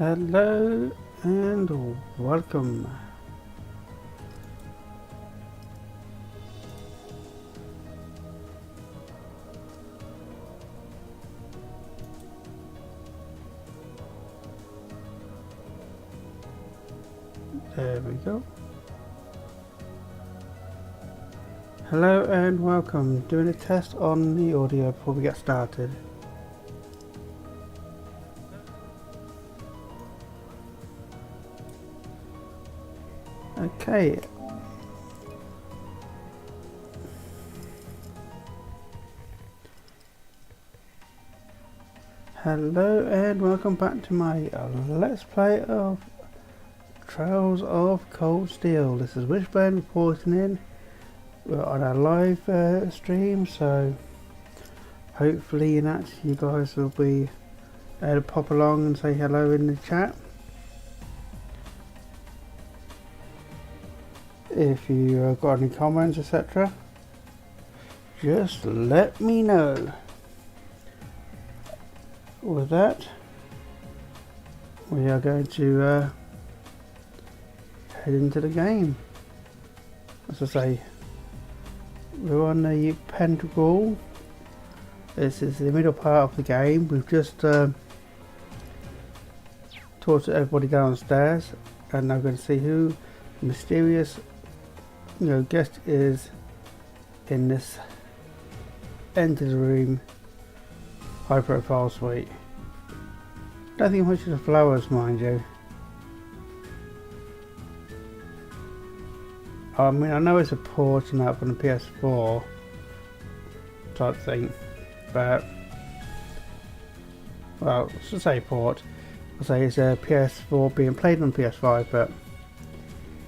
Hello and welcome. There we go. Hello and welcome. Doing a test on the audio before we get started. Okay. Hello and welcome back to my Let's Play of Trails of Cold Steel. This is Wishblend reporting in. We're on a live stream, so hopefully you guys will be able to pop along and say hello in the chat. If you got any comments, etc., just let me know. With that, we are going to head into the game. As I say, we're on the Pentacle. This is the middle part of the game. We've just talked to everybody downstairs, and now we're going to see who the mysterious guest is in this enter the room high profile suite. Don't think much of the flowers, mind you. I mean, I know it's a port and that from the PS4 type thing, but well, I should say port. I'll say it's a PS4 being played on PS5, but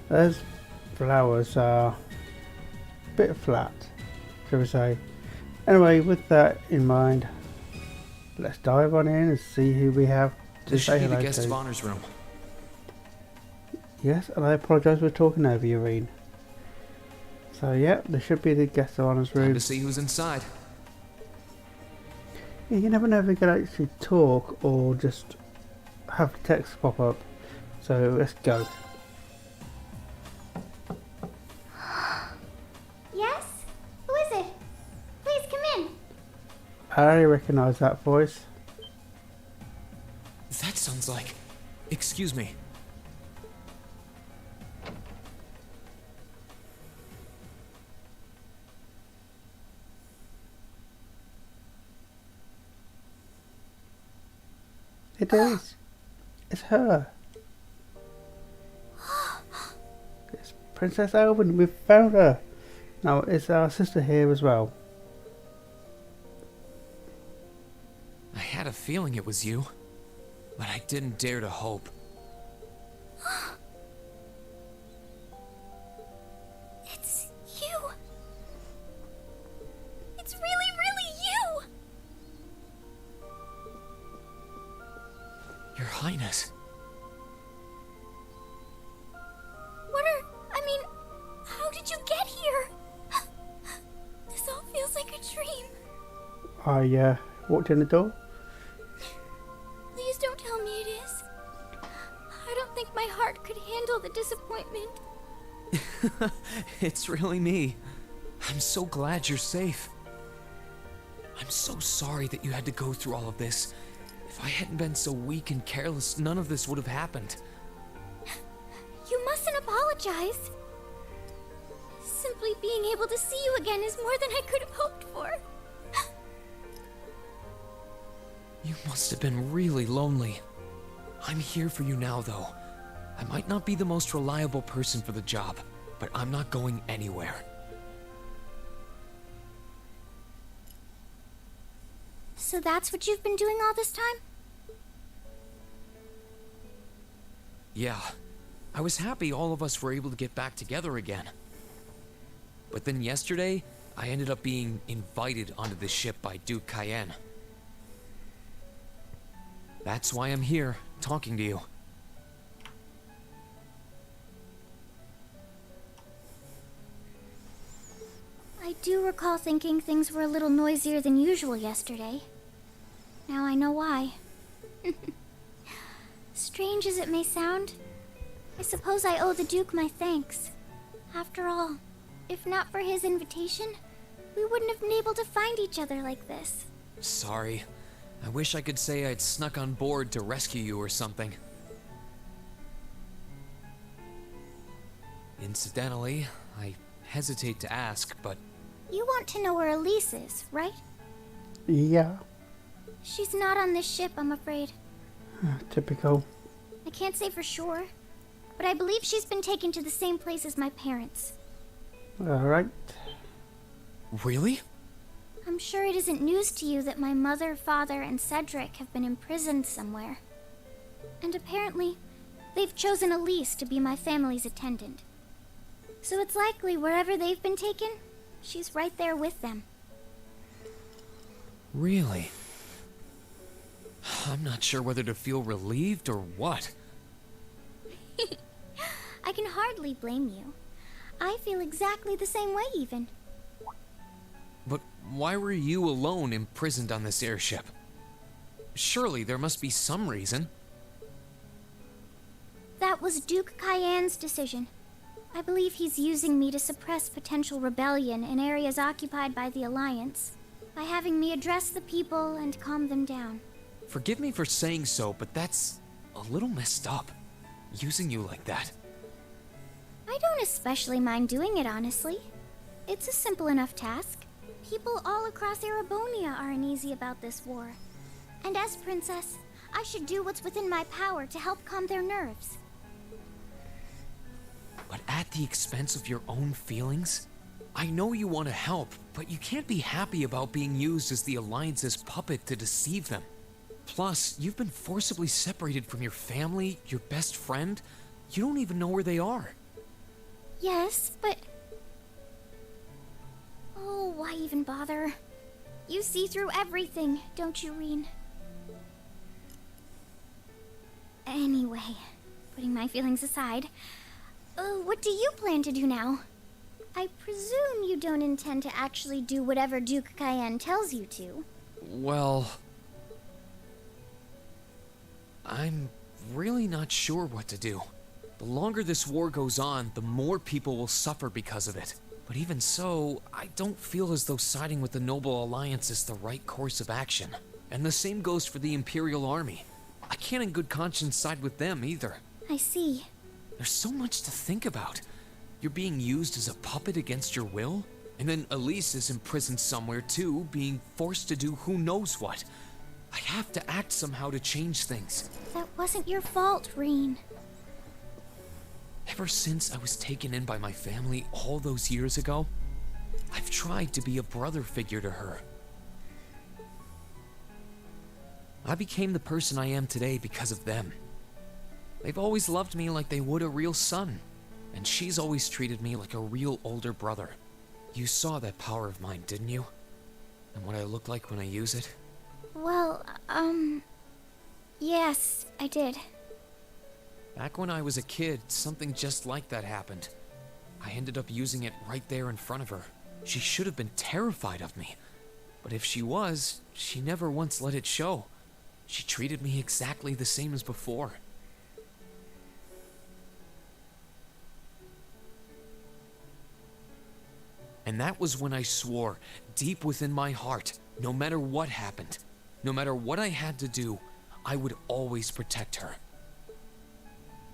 those flowers are a bit flat, shall we say. Anyway, with that in mind, let's dive on in and see who we have to say hello to. This should be the guest of honor's room. Yes, and I apologise for talking over you, Irene. So yeah, there should be the guest of honor's room. Time to see who's inside. Yeah, you never know if we can actually talk or just have text pop up. So let's go. Yes? Who is it? Please come in. I already recognise that voice. That sounds like... Excuse me. It is. It's her. It's Princess Alvin. We've found her. Now it's our sister here as well. I had a feeling it was you, but I didn't dare to hope. It's you. It's really, really you. Your Highness. How did you get here? This all feels like a dream. I walked in the door. Please don't tell me it is. I don't think my heart could handle the disappointment. It's really me. I'm so glad you're safe. I'm so sorry that you had to go through all of this. If I hadn't been so weak and careless, none of this would have happened. You mustn't apologize. Simply being able to see you again is more than I could have hoped for. You must have been really lonely. I'm here for you now, though. I might not be the most reliable person for the job, but I'm not going anywhere. So that's what you've been doing all this time? Yeah, I was happy all of us were able to get back together again. But then yesterday, I ended up being invited onto the ship by Duke Cayenne. That's why I'm here, talking to you. I do recall thinking things were a little noisier than usual yesterday. Now I know why. strange as it may sound, I suppose I owe the Duke my thanks. After all, if not for his invitation, we wouldn't have been able to find each other like this. Sorry. I wish I could say I'd snuck on board to rescue you or something. Incidentally, I hesitate to ask, but... You want to know where Elise is, right? Yeah. She's not on this ship, I'm afraid. Typical. I can't say for sure, but I believe she's been taken to the same place as my parents. Alright. Really? I'm sure it isn't news to you that my mother, father, and Cedric have been imprisoned somewhere. And apparently, they've chosen Elise to be my family's attendant. So it's likely wherever they've been taken, she's right there with them. Really? I'm not sure whether to feel relieved or what. I can hardly blame you. I feel exactly the same way, even. But why were you alone imprisoned on this airship? Surely there must be some reason. That was Duke Cayenne's decision. I believe he's using me to suppress potential rebellion in areas occupied by the Alliance, by having me address the people and calm them down. Forgive me for saying so, but that's a little messed up, using you like that. I don't especially mind doing it, honestly. It's a simple enough task. People all across Erebonia are uneasy about this war. And as princess, I should do what's within my power to help calm their nerves. But at the expense of your own feelings? I know you want to help, but you can't be happy about being used as the Alliance's puppet to deceive them. Plus, you've been forcibly separated from your family, your best friend. You don't even know where they are. Yes, but... Oh, why even bother? You see through everything, don't you, Reen? Anyway, putting my feelings aside, what do you plan to do now? I presume you don't intend to actually do whatever Duke Cayenne tells you to. Well... I'm really not sure what to do. The longer this war goes on, the more people will suffer because of it. But even so, I don't feel as though siding with the Noble Alliance is the right course of action. And the same goes for the Imperial Army. I can't in good conscience side with them either. I see. There's so much to think about. You're being used as a puppet against your will? And then Elise is imprisoned somewhere too, being forced to do who knows what. I have to act somehow to change things. That wasn't your fault, Reen. Ever since I was taken in by my family all those years ago, I've tried to be a brother figure to her. I became the person I am today because of them. They've always loved me like they would a real son, and she's always treated me like a real older brother. You saw that power of mine, didn't you? And what I look like when I use it? Well, yes, I did. Back when I was a kid, something just like that happened. I ended up using it right there in front of her. She should have been terrified of me. But if she was, she never once let it show. She treated me exactly the same as before. And that was when I swore, deep within my heart, no matter what happened, no matter what I had to do, I would always protect her.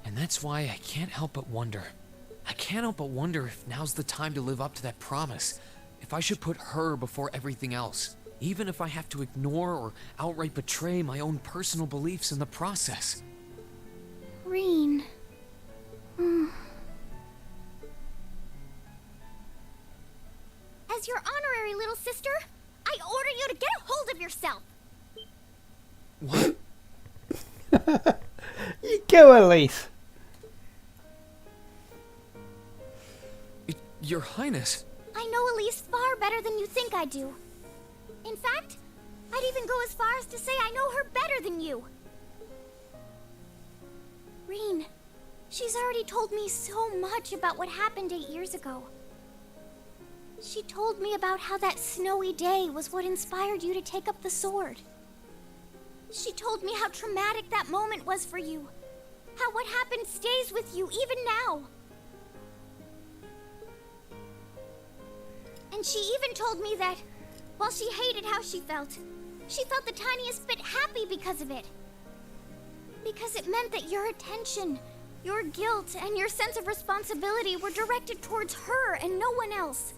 And that's why I can't help but wonder. I can't help but wonder if now's the time to live up to that promise. If I should put her before everything else. Even if I have to ignore or outright betray my own personal beliefs in the process. Reen. As your honorary little sister, I order you to get a hold of yourself. What? You go, Elise. Your Highness. I know Elise far better than you think I do. In fact, I'd even go as far as to say I know her better than you. Reen, she's already told me so much about what happened 8 years ago. She told me about how that snowy day was what inspired you to take up the sword. She told me how traumatic that moment was for you, How what happened stays with you even now. And she even told me that, while she hated how she felt the tiniest bit happy because of it. Because it meant that your attention, your guilt, and your sense of responsibility were directed towards her and no one else.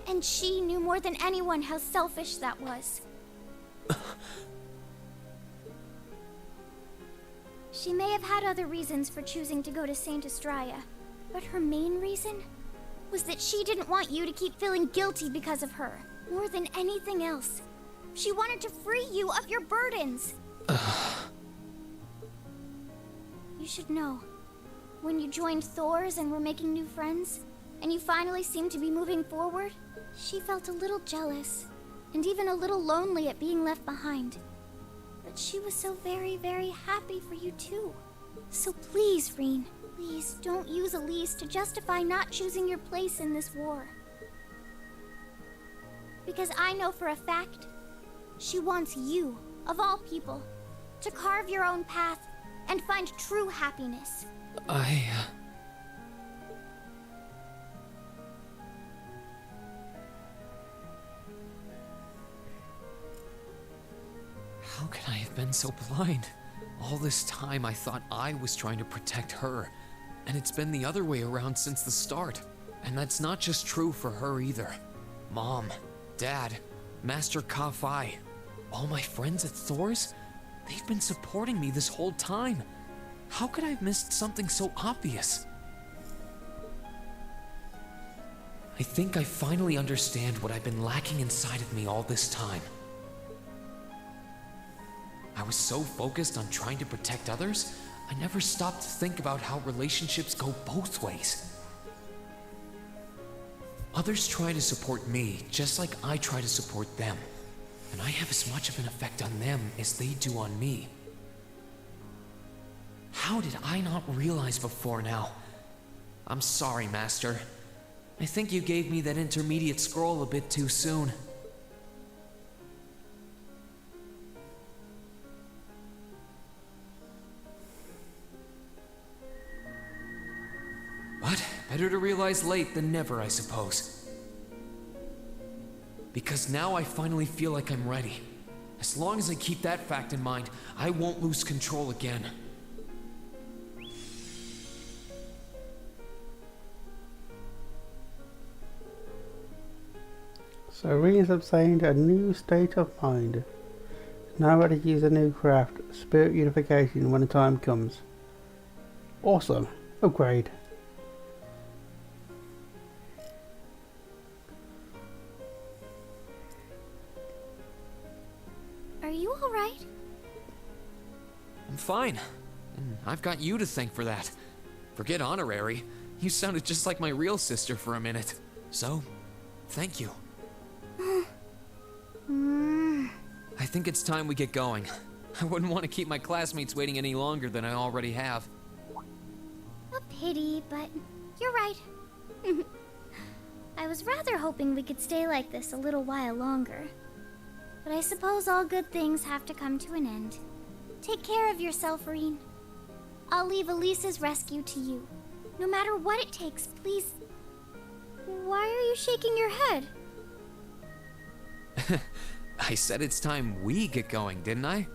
And she knew more than anyone how selfish that was. She may have had other reasons for choosing to go to Saint Estrella, but her main reason was that she didn't want you to keep feeling guilty because of her, more than anything else. She wanted to free you of your burdens. You should know, when you joined Thor's and were making new friends, and you finally seemed to be moving forward, she felt a little jealous, and even a little lonely at being left behind. But she was so very, very happy for you too. So please, Reen, please don't use Elise to justify not choosing your place in this war. Because I know for a fact, she wants you, of all people, to carve your own path and find true happiness. How could I have been so blind? All this time I thought I was trying to protect her, and it's been the other way around since the start. And that's not just true for her either. Mom, Dad, Master Ka-Fai, all my friends at Thor's, they've been supporting me this whole time. How could I have missed something so obvious? I think I finally understand what I've been lacking inside of me all this time. I was so focused on trying to protect others, I never stopped to think about how relationships go both ways. Others try to support me just like I try to support them, and I have as much of an effect on them as they do on me. How did I not realize before now? I'm sorry, Master. I think you gave me that intermediate scroll a bit too soon. But better to realize late than never, I suppose. Because now I finally feel like I'm ready. As long as I keep that fact in mind, I won't lose control again. So Reen's obtained a new state of mind. Now ready to use a new craft, Spirit Unification, when the time comes. Awesome. Upgrade. Are you alright? I'm fine. And I've got you to thank for that. Forget honorary. You sounded just like my real sister for a minute. So, thank you. I think it's time we get going. I wouldn't want to keep my classmates waiting any longer than I already have. A pity, but you're right. I was rather hoping we could stay like this a little while longer. But I suppose all good things have to come to an end. Take care of yourself, Reen. I'll leave Elise's rescue to you. No matter what it takes, please. Why are you shaking your head? I said it's time we get going, didn't I?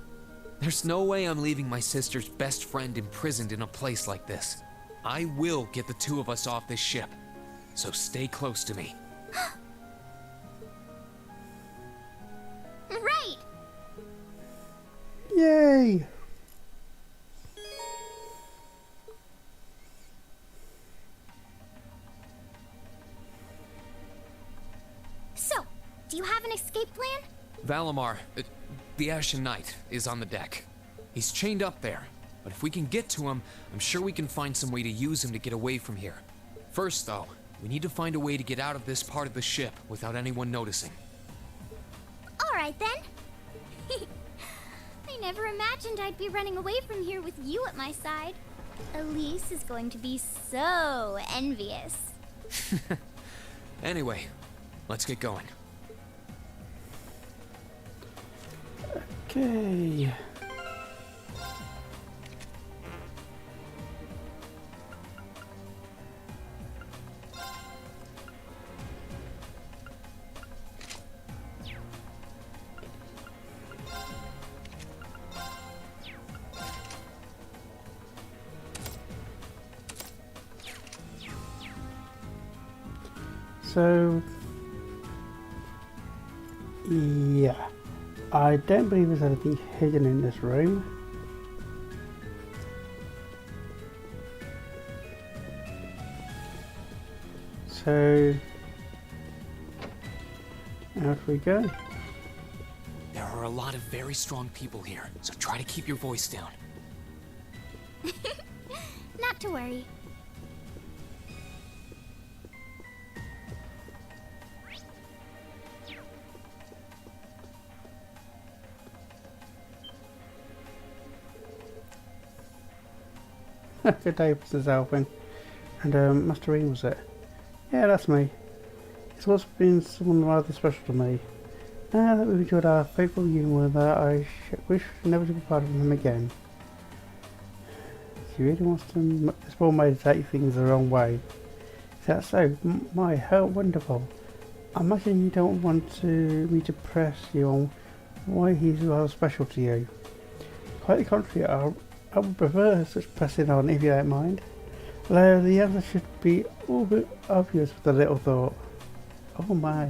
There's no way I'm leaving my sister's best friend imprisoned in a place like this. I will get the two of us off this ship. So stay close to me. Right! Yay! So, do you have an escape plan? Valimar, the Ashen Knight, is on the deck. He's chained up there, but if we can get to him, I'm sure we can find some way to use him to get away from here. First, though, we need to find a way to get out of this part of the ship without anyone noticing. Alright then. I never imagined I'd be running away from here with you at my side. Elise is going to be so envious. Anyway, let's get going. Okay. So, yeah, I don't believe there's anything hidden in this room. So, out we go. There are a lot of very strong people here, so try to keep your voice down. Not to worry. Good day, Mrs. Alvin. And Master Ian, was it? Yeah, that's me. It's always been someone rather special to me. Now that we've enjoyed our faithful union with her, I wish never to be part of them again. She really wants to spoil me to take things the wrong way. Is that so? My, how wonderful. I imagine you don't want me to press you on why he's rather special to you. Quite the contrary, I would prefer such pressing on, if you don't mind. Although the answer should be all bit obvious with a little thought. Oh my.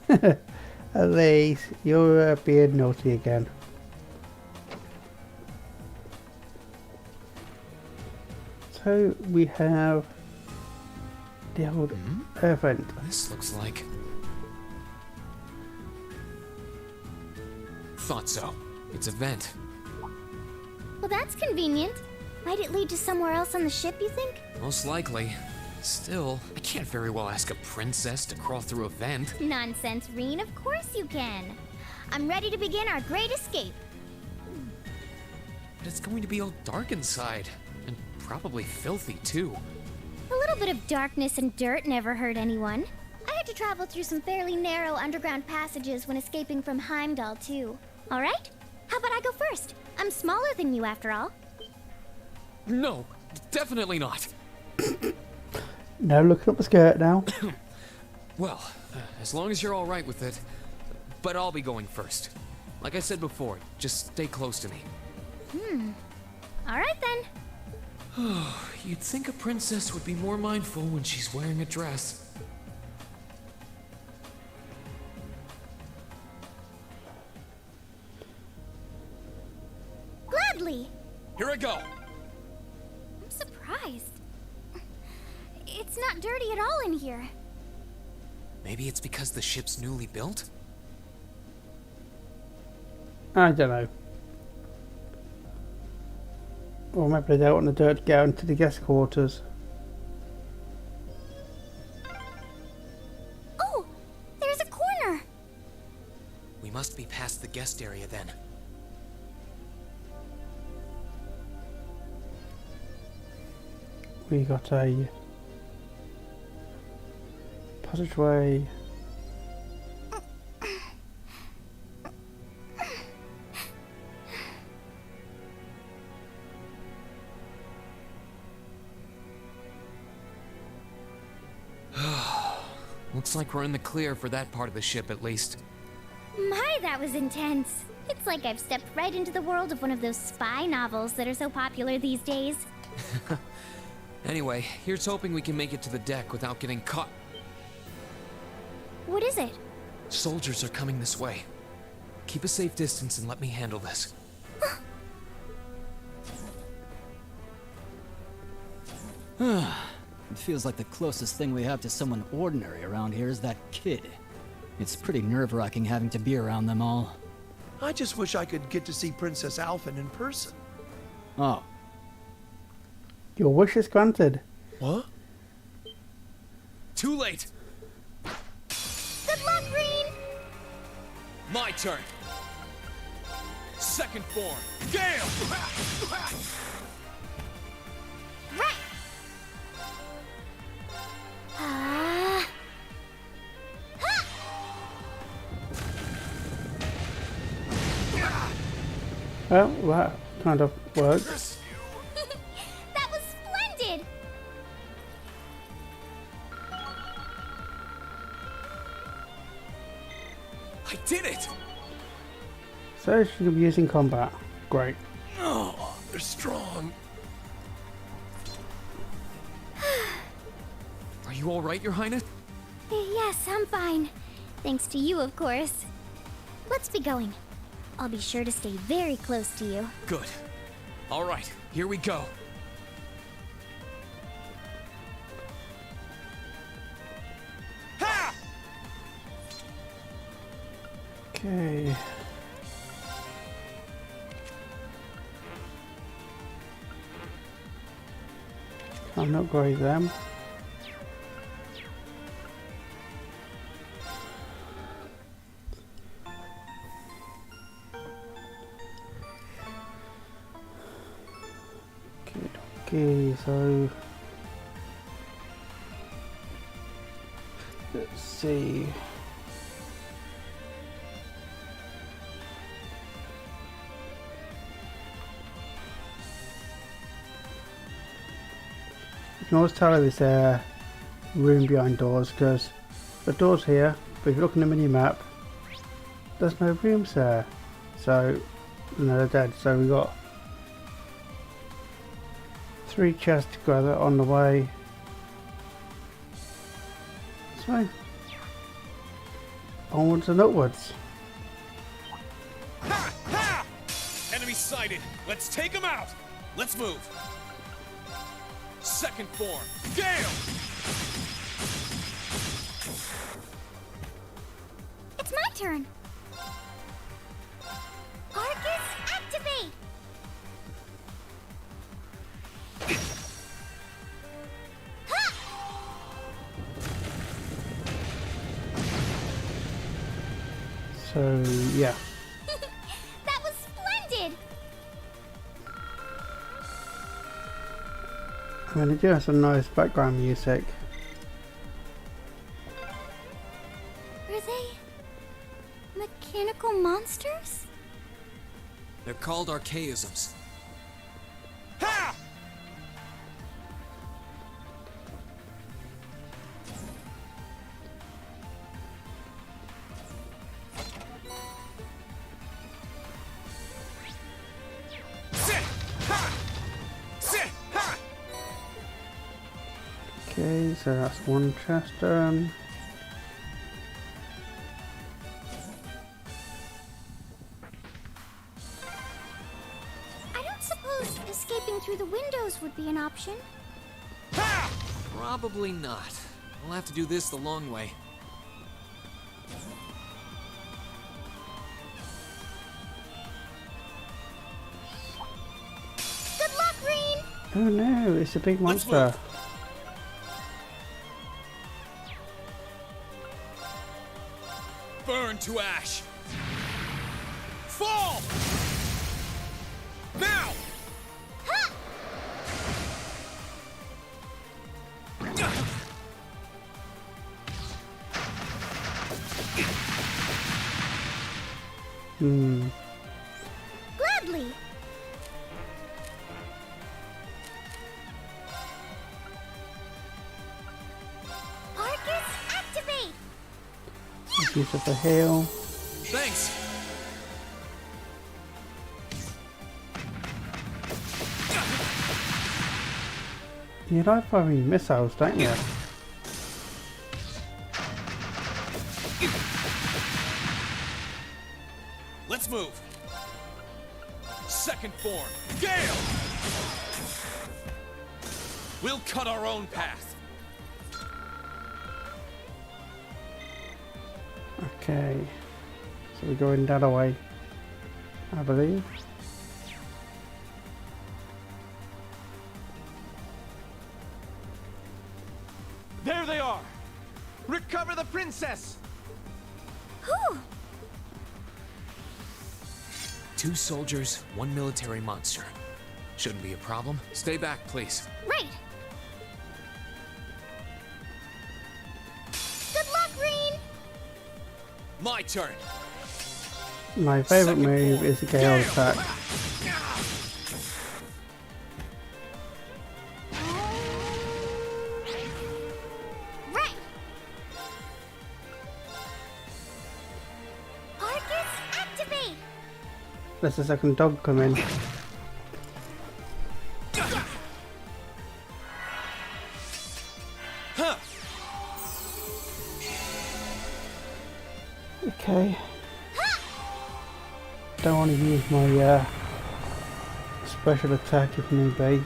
At least you're being naughty again. So we have the old event. This looks like... Thought so. It's a vent. Well, that's convenient. Might it lead to somewhere else on the ship, you think? Most likely. Still, I can't very well ask a princess to crawl through a vent. Nonsense, Reen. Of course you can. I'm ready to begin our great escape. But it's going to be all dark inside. And probably filthy, too. A little bit of darkness and dirt never hurt anyone. I had to travel through some fairly narrow underground passages when escaping from Heimdall, too. All right? How about I go first? I'm smaller than you, after all. No, definitely not. No looking up the skirt now. Well, as long as you're all right with it. But I'll be going first. Like I said before, just stay close to me. All right, then. You'd think a princess would be more mindful when she's wearing a dress. Gladly. Here I go. I'm surprised. It's not dirty at all in here. Maybe it's because the ship's newly built? I don't know. Or maybe they don't want the dirt to go into the guest quarters. Oh, there's a corner. We must be past the guest area then. We got a passageway. Looks like we're in the clear for that part of the ship at least. My, that was intense. It's like I've stepped right into the world of one of those spy novels that are so popular these days. Anyway, here's hoping we can make it to the deck without getting caught. What is it? Soldiers are coming this way. Keep a safe distance and let me handle this. It feels like the closest thing we have to someone ordinary around here is that kid. It's pretty nerve-wracking having to be around them all. I just wish I could get to see Princess Alphen in person. Oh, Your wish is granted. What? Too late! Good luck, Reen! My turn! Second form, Gale! Right! Ah. Ha! Well, that kind of works. That was splendid! I did it! So she can be used in combat. Great. Oh, they're strong. You alright, Your Highness? Yes, I'm fine. Thanks to you, of course. Let's be going. I'll be sure to stay very close to you. Good. Alright, here we go. Ha! Okay. I'm not great them. Okay, so let's see. You can always tell this room behind doors because the door's here, but if you look in the mini map, there's no rooms there. So, no, they're dead. So we got 3 chests together on the way. So, onwards and upwards. Ha! Ha! Enemy sighted. Let's take him out. Let's move. Second form. Gale! It's my turn. Arcus, activate! Ha! So, yeah. That was splendid! I'm going to do some nice background music. Are they mechanical monsters? They're called archaisms. Ha! Sit! Ha! Sit! Ha! Okay, so that's one chest done. I don't suppose escaping through the windows would be an option. Ha! Probably not. We'll have to do this the long way. Good luck, Reen! Oh no, it's a big Let's monster. move. Burn to ash. Fall! Now! Ha! Gladly! Arcus, activate! Use of the heal. Thanks! You like firing missiles, don't you? Let's move. Second form. Gale! We'll cut our own path. Okay. So we're going that way, I believe. There they are! Recover the princess! Whew! 2 soldiers, 1 military monster. Shouldn't be a problem. Stay back, please. Right! Good luck, Reen! My turn. My favourite Second move form. is the Gale Gale! attack. Right! Arcus, activate! There's a second dog coming. Huh. Okay. Don't want to use my special attack if need be.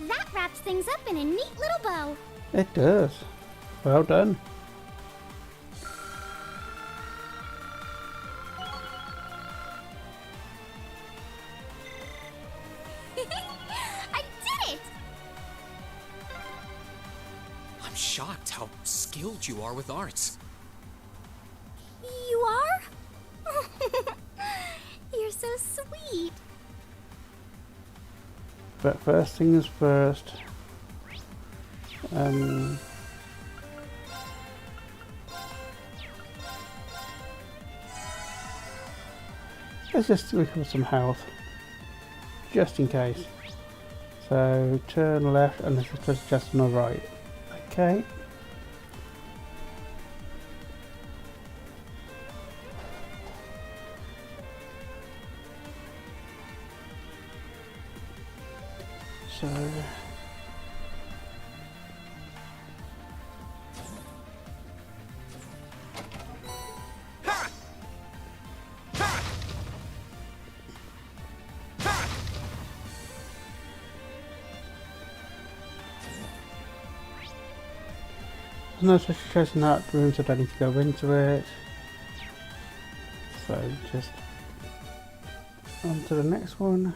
That wraps things up in a neat little bow. It does. Well done. I did it! I'm shocked how skilled you are with arts. You are? You're so sweet. But first things first. Let's just recover some health, just in case. So turn left and this is just on the right. Okay. So no such chest in that room, so I don't need to go into it. So just on to the next one.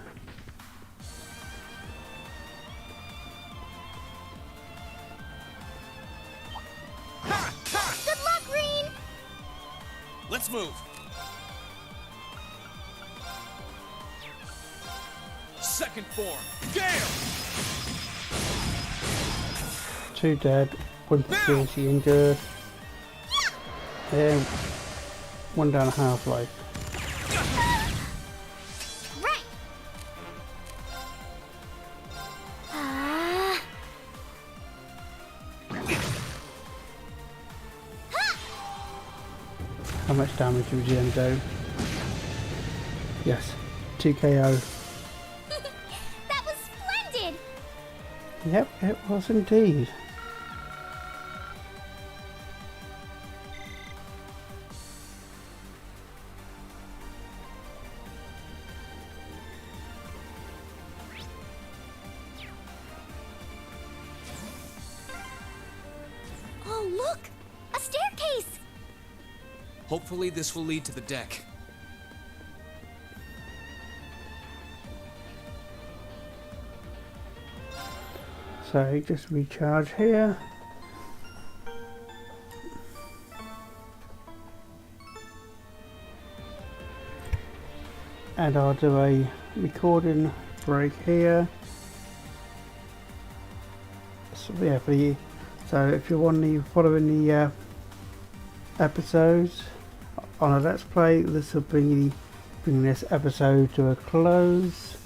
Good luck, Green! Let's move. Second form. Gale! 2 dead, 1 seriously injured, and 1 down half-life. Right! Ah. How much damage would you do? Yes, 2 KO. That was splendid! Yep, it was indeed. Oh, look! A staircase! Hopefully this will lead to the deck. So just recharge here. And I'll do a recording break here. So yeah, so if you want to following the episodes on a Let's Play, this will bring this episode to a close.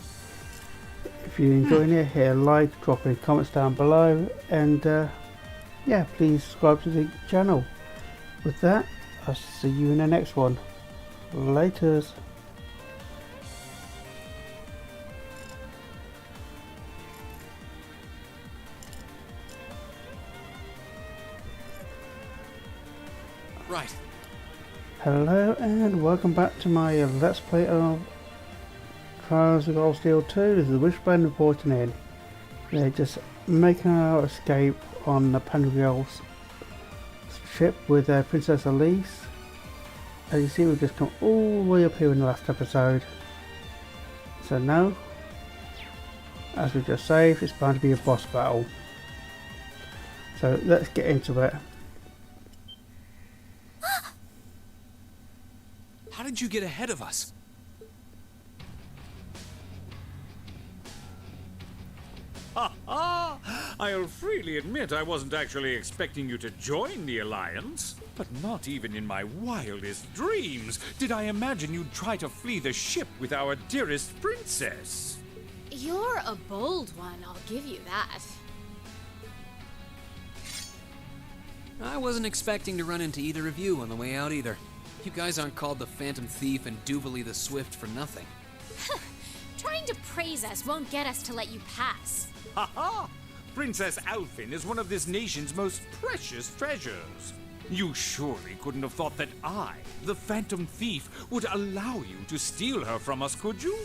If you're enjoying it, hit a like, drop any comments down below, and yeah, please subscribe to the channel. With that, I'll see you in the next one. Laters. Right. Hello and welcome back to my Let's Play of Trials of Cold Steel 2. This is Wishblend reporting in. They're just making our escape on the Pandrel's ship with Princess Elise. As you see, we've just come all the way up here in the last episode. So now, as we just saved, it's going to be a boss battle. So let's get into it. How did you get ahead of us? I'll freely admit I wasn't actually expecting you to join the Alliance. But not even in my wildest dreams did I imagine you'd try to flee the ship with our dearest princess. You're a bold one, I'll give you that. I wasn't expecting to run into either of you on the way out either. You guys aren't called the Phantom Thief and Duvalie the Swift for nothing. Trying to praise us won't get us to let you pass. Ha ha! Princess Alphen is one of this nation's most precious treasures. You surely couldn't have thought that I, the Phantom Thief, would allow you to steal her from us, could you?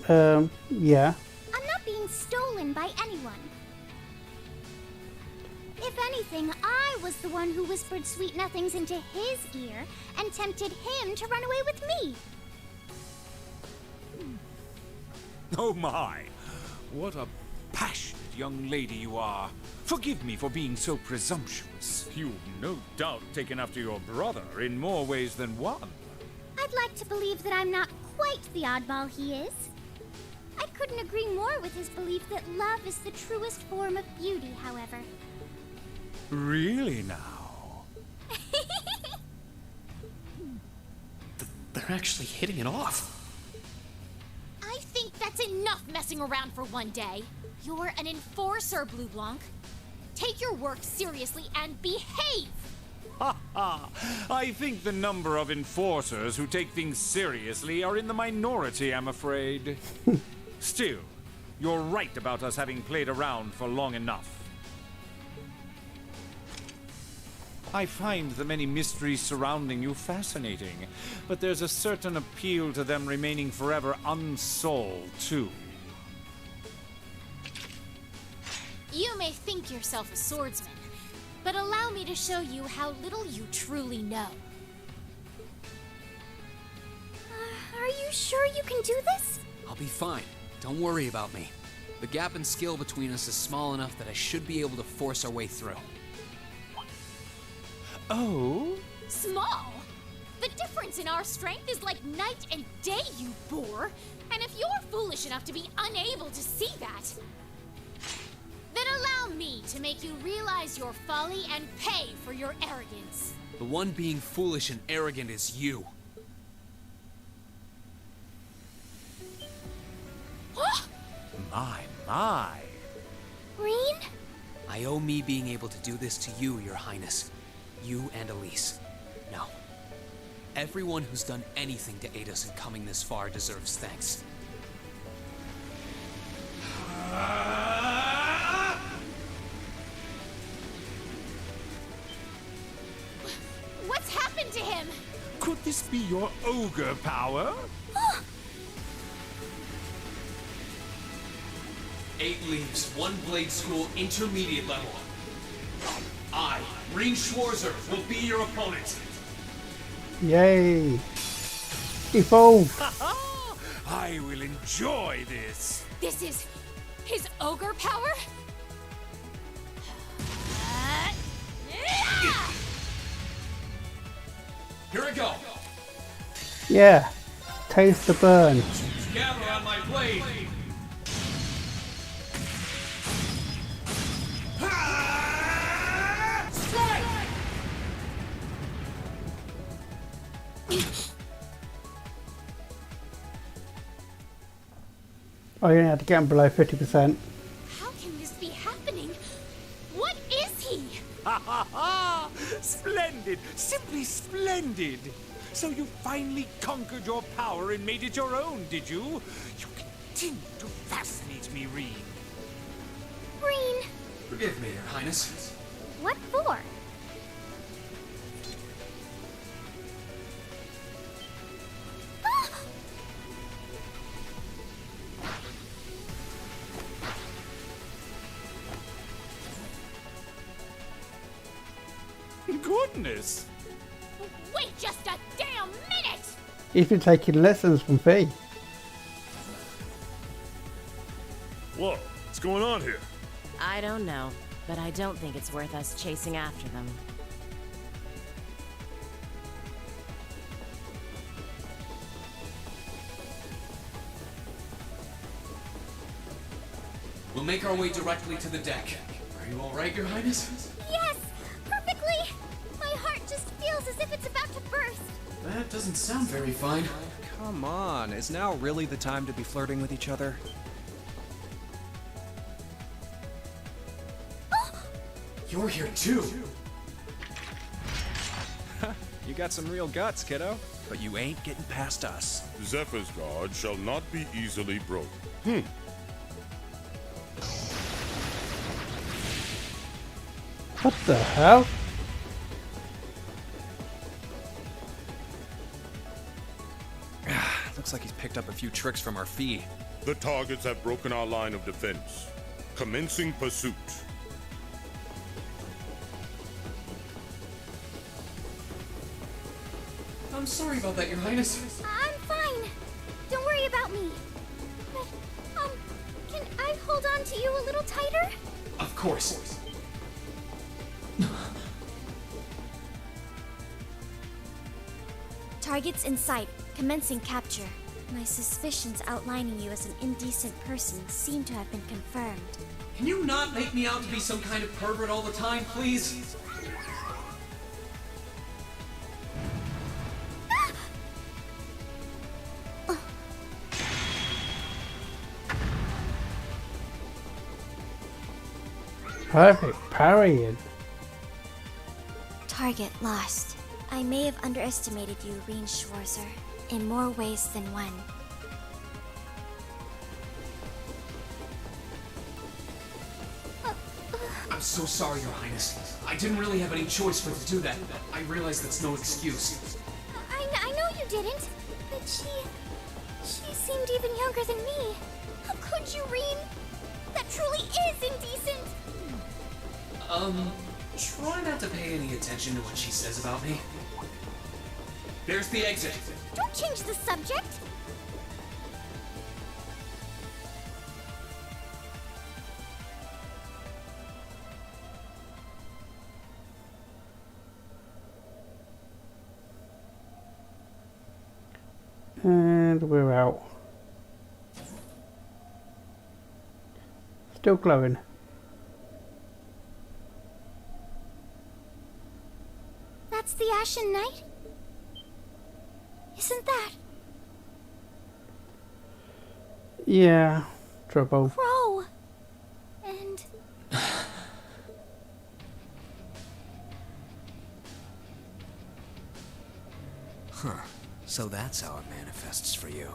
Yeah. I'm not being stolen by anyone. If anything, I was the one who whispered sweet nothings into his ear and tempted him to run away with me. Oh my! What a passionate young lady you are. Forgive me for being so presumptuous. You've no doubt taken after your brother in more ways than one. I'd like to believe that I'm not quite the oddball he is. I couldn't agree more with his belief that love is the truest form of beauty, however. Really now? They're actually hitting it off. I think that's enough messing around for one day. You're an enforcer, Blue Blanc. Take your work seriously and behave! Ha ha! I think the number of enforcers who take things seriously are in the minority, I'm afraid. Still, you're right about us having played around for long enough. I find the many mysteries surrounding you fascinating, but there's a certain appeal to them remaining forever unsolved, too. You may think yourself a swordsman, but allow me to show you how little you truly know. Are you sure you can do this? I'll be fine. Don't worry about me. The gap in skill between us is small enough that I should be able to force our way through. Oh? Small? The difference in our strength is like night and day, you boor! And if you're foolish enough to be unable to see that, then allow me to make you realize your folly and pay for your arrogance. The one being foolish and arrogant is you. My. Green? I owe me being able to do this to you, Your Highness. You and Elise. No. Everyone who's done anything to aid us in coming this far deserves thanks. What's happened to him? Could this be your ogre power? 8 leaves, 1 blade school, intermediate level. I, Reen Schwarzer, will be your opponent. Yay. Evolve. I will enjoy this. This is his ogre power? Here I go. Yeah. Taste the burn. Gather on my blade. Oh, you only have to get them below 50%. How can this be happening? What is he? Ha ha ha! Splendid! Simply splendid! So you finally conquered your power and made it your own, did you? You continue to fascinate me, Reen. Green, Forgive me, Your Highness. what for? Goodness! Wait just a damn minute! He's been taking lessons from Fee. Whoa, what's going on here? I don't know, but I don't think it's worth us chasing after them. We'll make our way directly to the deck. Are you all right, Your Highness? Yes, perfectly. My heart just feels as if it's about to burst. That doesn't sound very fine. Come on, is now really the time to be flirting with each other? You're here too. You got some real guts, kiddo. but you ain't getting past us. Zephyr's guard shall not be easily broken. What the hell? Looks like he's picked up a few tricks from our fee. The targets have broken our line of defense. Commencing pursuit. I'm sorry about that, Your Highness. I'm fine. Don't worry about me. But, can I hold on to you a little tighter? Of course. Targets in sight. Commencing capture. My suspicions outlining you as an indecent person seem to have been confirmed. Can you not make me out to be some kind of pervert all the time, please? Perfect parrying. Target lost. I may have underestimated you, Reen Schwarzer, in more ways than one. I'm so sorry, Your Highness. I didn't really have any choice but to do that. I realize that's no excuse. I know you didn't, but she seemed even younger than me. How could you, Reen? That truly is indecent. Try not to pay any attention to what she says about me. There's the exit. Don't change the subject. And we're out. Still glowing. That's the Ashen Knight? Isn't that Yeah, trouble. Crow? And Huh. So that's how it manifests for you.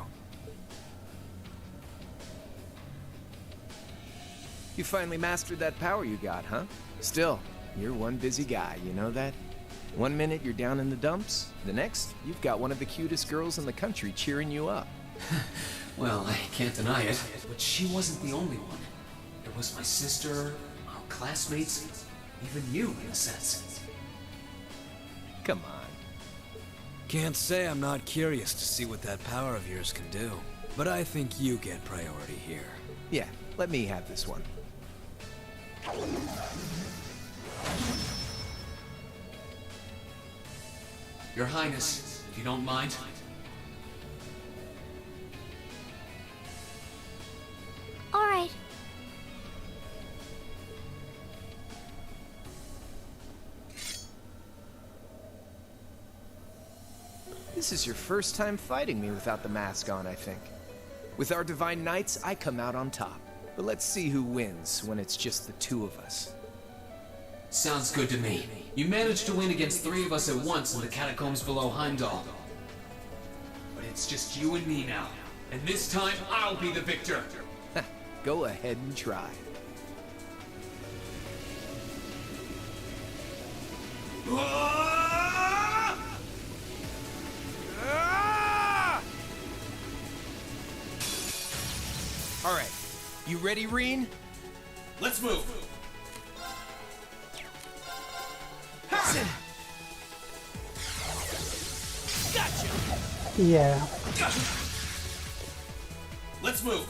You finally mastered that power you got, huh? Still, you're one busy guy, you know that? One minute you're down in the dumps, the next, you've got one of the cutest girls in the country cheering you up. Well, I can't deny it, but she wasn't the only one. There was my sister, our classmates, even you, in a sense. Come on. Can't say I'm not curious to see what that power of yours can do, but I think you get priority here. Yeah, let me have this one. Your Highness, if you don't mind. all right. This is your first time fighting me without the mask on, I think. With our Divine Knights, I come out on top. But let's see who wins when it's just the two of us. Sounds good to me. You managed to win against 3 of us at once in the catacombs below Heimdall. But it's just you and me now. And this time, I'll be the victor. Go ahead and try. All right, you ready, Reen? Let's move. Gotcha. Yeah. Let's move.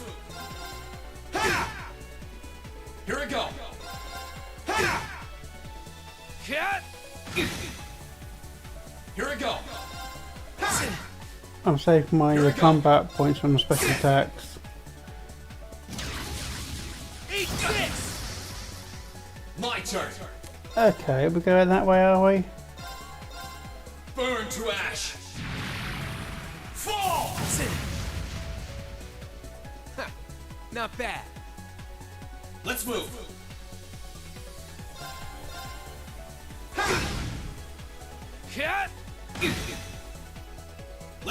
Here we go. Here we go. I'm saving my combat points from the special attacks. Eat this! My turn. Okay, we're going that way, are we? Burn to ash. Fall. Huh, not bad. Let's move.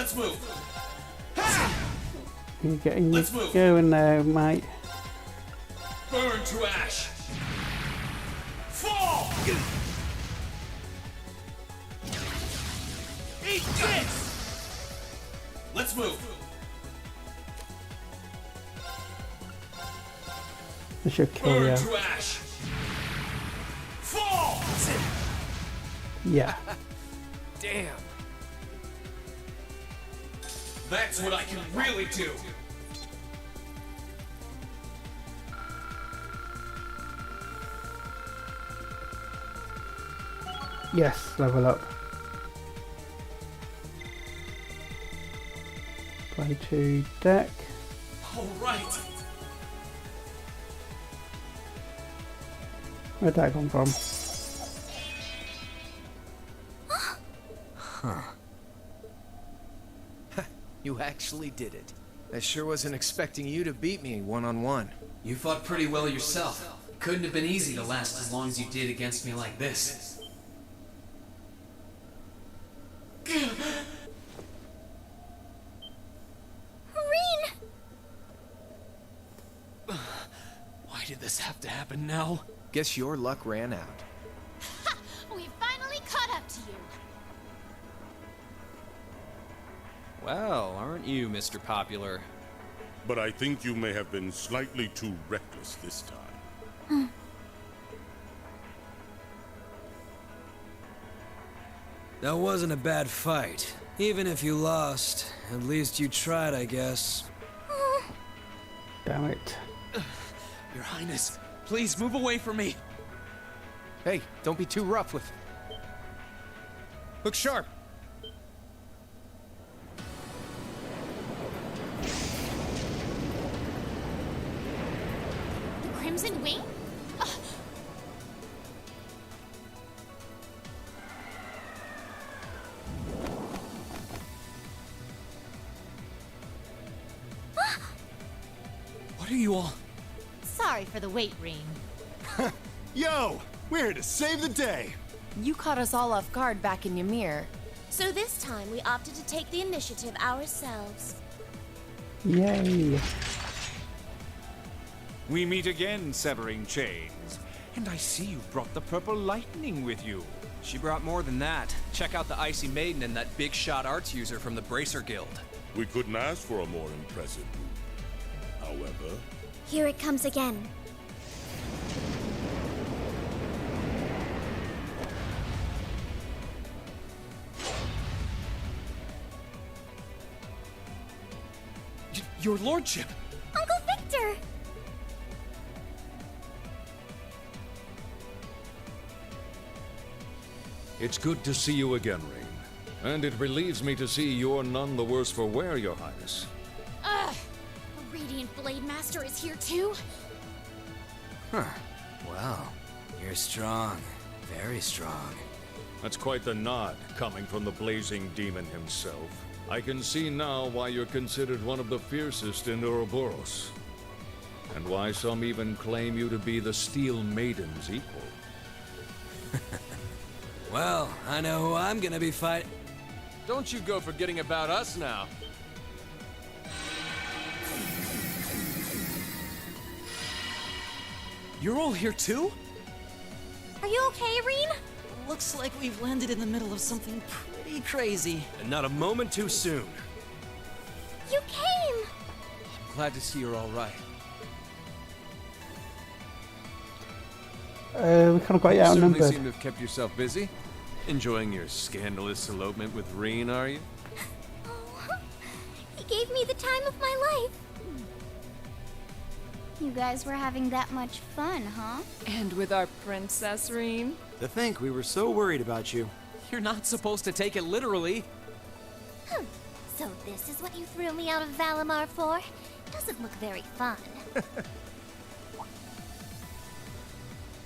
Let's move. You're getting going there, mate. Burn to ash. Fall. Eat this. Let's move. This should kill Burn you. to ash. Fall. Yeah. Damn. That's what I can really do. Yes, level up. Play to deck. All right. Where'd that come from? Huh. You actually did it. I sure wasn't expecting you to beat me one-on-one. You fought pretty well yourself. Couldn't have been easy to last as long as you did against me like this. Why did this have to happen now? Guess your luck ran out. Ha! We finally caught up to you. Well, aren't you, Mr. Popular? But I think you may have been slightly too reckless this time. That wasn't a bad fight. Even if you lost, at least you tried, I guess. Damn it. Your Highness, please move away from me. Hey, don't be too rough with... Look sharp! The Crimson Wing? Ugh. What are you all? Sorry for the wait, Reem. Yo! We're here to save the day! You caught us all off guard back in Ymir. So this time we opted to take the initiative ourselves. Yay. We meet again, Severing Chains. And I see you brought the Purple Lightning with you. She brought more than that. Check out the Icy Maiden and that big shot arts user from the Bracer Guild. We couldn't ask for a more impressive group. However... Here it comes again. Your lordship! Uncle Victor! It's good to see you again, Rain. And it relieves me to see you're none the worse for wear, Your Highness. Ugh! The Radiant Blade Master is here too? Huh. Well, you're strong. Very strong. That's quite the nod, coming from the blazing demon himself. I can see now why you're considered one of the fiercest in Ouroboros. And why some even claim you to be the Steel Maiden's equal. Well, I know who I'm gonna be fighting. Don't you go forgetting about us now. You're all here too? Are you okay, Reem? Looks like we've landed in the middle of something pretty crazy. And not a moment too soon. You came! Glad to see you're all right. We kind of got you You certainly outnumbered. seem to have kept yourself busy. Enjoying your scandalous elopement with Reen, are you? Oh, he gave me the time of my life. You guys were having that much fun, huh? And with our princess, Reem? To think we were so worried about you. You're not supposed to take it literally. So this is what you threw me out of Valimar for? Doesn't look very fun.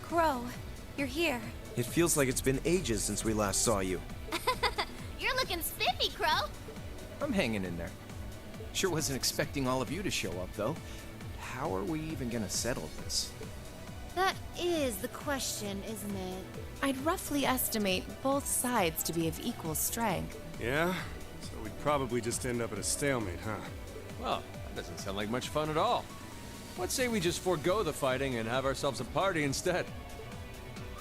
Crow, you're here. It feels like it's been ages since we last saw you. You're looking spiffy, Crow. I'm hanging in there. Sure wasn't expecting all of you to show up, though. How are we even gonna settle this? That is the question, isn't it? I'd roughly estimate both sides to be of equal strength. Yeah? So we'd Probably just end up at a stalemate, huh? Well, that doesn't sound like much fun at all. Let's say we just forego the fighting and have ourselves a party instead.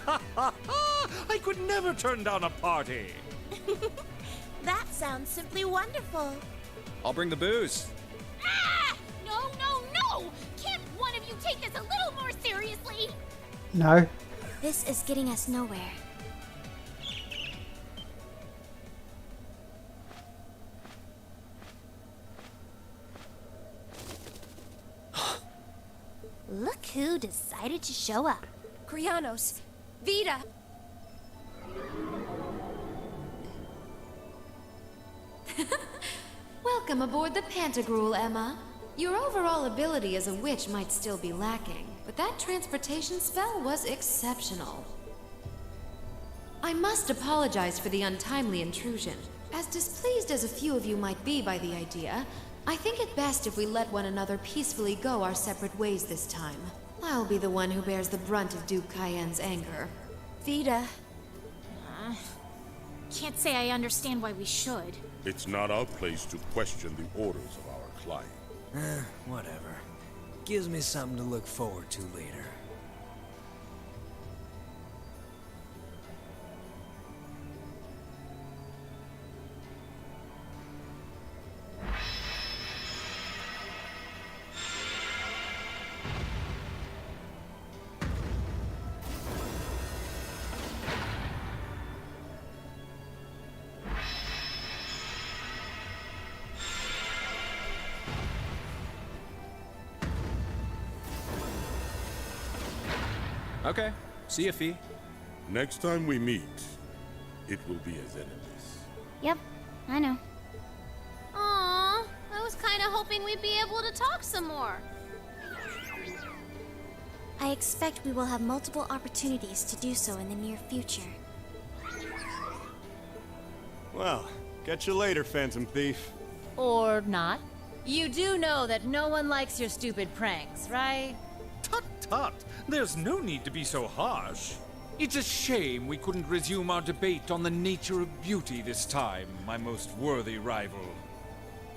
Ha ha ha! I could never turn down a party! That sounds simply wonderful. I'll bring the booze. Ah! No, no, no! Can't one of you take this a little more seriously? No. This is getting us nowhere. Look who decided to show up. Krianos, Vita. Welcome aboard the Pantagruel, Emma. Your overall ability as a witch might still be lacking, but that transportation spell was exceptional. I must apologize for the untimely intrusion. As displeased as a few of you might be by the idea, I think it best if we let one another peacefully go our separate ways this time. I'll be the one who bears the brunt of Duke Cayenne's anger. Vita. Can't say I understand why we should. It's not our place to question the orders of our client. Whatever. Gives me something to look forward to later. Okay. See ya, Fee. Next time we meet, it will be as enemies. Yep, I know. Aww, I was kind of hoping we'd be able to talk some more. I expect we will have multiple opportunities to do so in the near future. Well, catch you later, Phantom Thief. Or not. You do know that no one likes your stupid pranks, right? Tut tut! There's no need to be so harsh. It's a shame we couldn't resume our debate on the nature of beauty this time, my most worthy rival.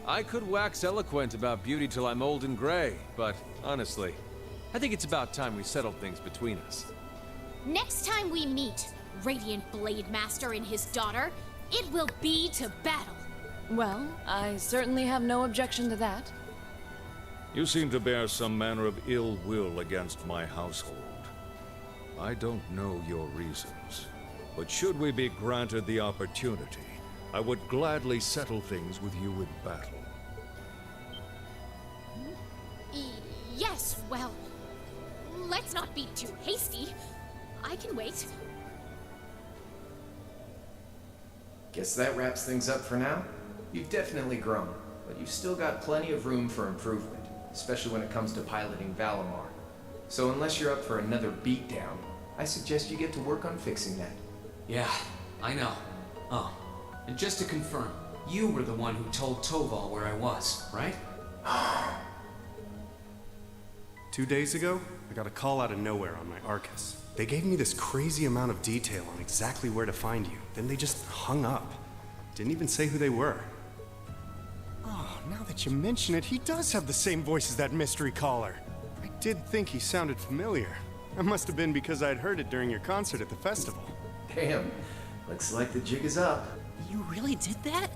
I could wax eloquent about beauty till I'm old and gray, but honestly, I think it's about time we settled things between us. Next time we meet, Radiant Blade Master and his daughter, it will be to battle. Well, I certainly have no objection to that. You seem to bear some manner of ill will against my household. I don't know your reasons, but should we be granted the opportunity, I would gladly settle things with you in battle. Yes, well, let's not be too hasty. I can wait. Guess that wraps things up for now. You've definitely grown, but you've still got plenty of room for improvement, especially when it comes to piloting Valimar. So unless you're up for another beatdown, I suggest you get to work on fixing that. Yeah, I know. Oh, and just to confirm, you were the one who told Toval where I was, right? 2 days ago, I got a call out of nowhere on my Arcus. They gave me this crazy amount of detail on exactly where to find you. Then they just hung up. Didn't even say who they were. Oh, now that you mention it, he does have the same voice as that mystery caller. I did think he sounded familiar. That must have been because I'd heard it during your concert at the festival. Damn, looks like the jig is up. You really did that?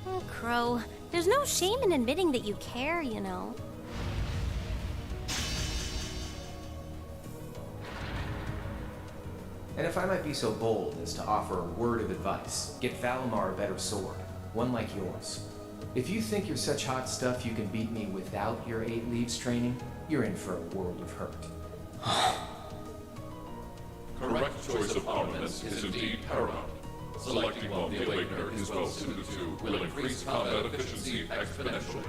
Oh, Crow, there's no shame in admitting that you care, you know. And if I might be so bold as to offer a word of advice, get Valimar a better sword, one like yours. If you think you're such hot stuff you can beat me without your 8 Leaves training, you're in for a world of hurt. Correct choice of armaments is indeed paramount. Selecting one the Awakener is well suited to will increase combat efficiency exponentially.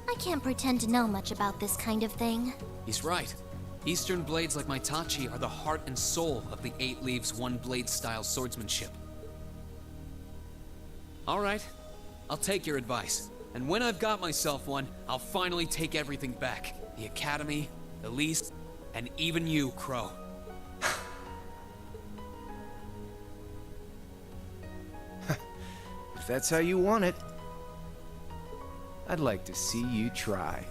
I can't pretend to know much about this kind of thing. He's right. Eastern blades like my Tachi are the heart and soul of the 8 Leaves 1 blade style swordsmanship. Alright, I'll take your advice. And when I've got myself one, I'll finally take everything back. The Academy, Elise, and even you, Crow. If that's how you want it. I'd like to see you try.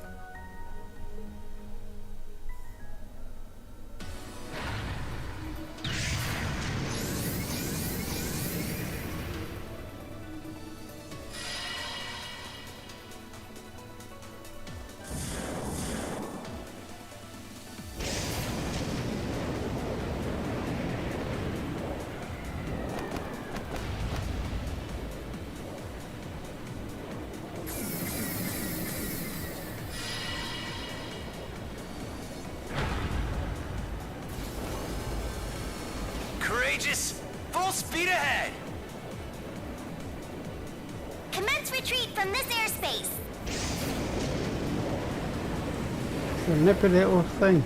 Courageous! Full speed ahead! Commence retreat from this airspace. It's a nippy little thing.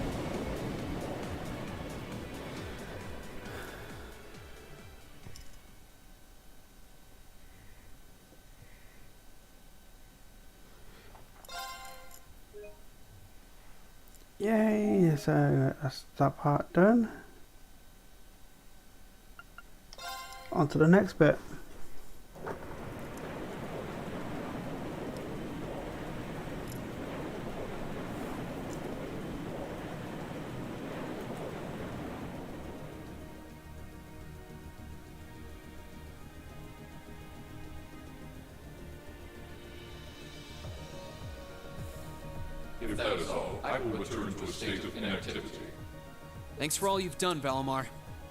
Yay, so that's that part done. On to the next bit. If that is all, I will return to a state of inactivity. Thanks for all you've done, Valimar.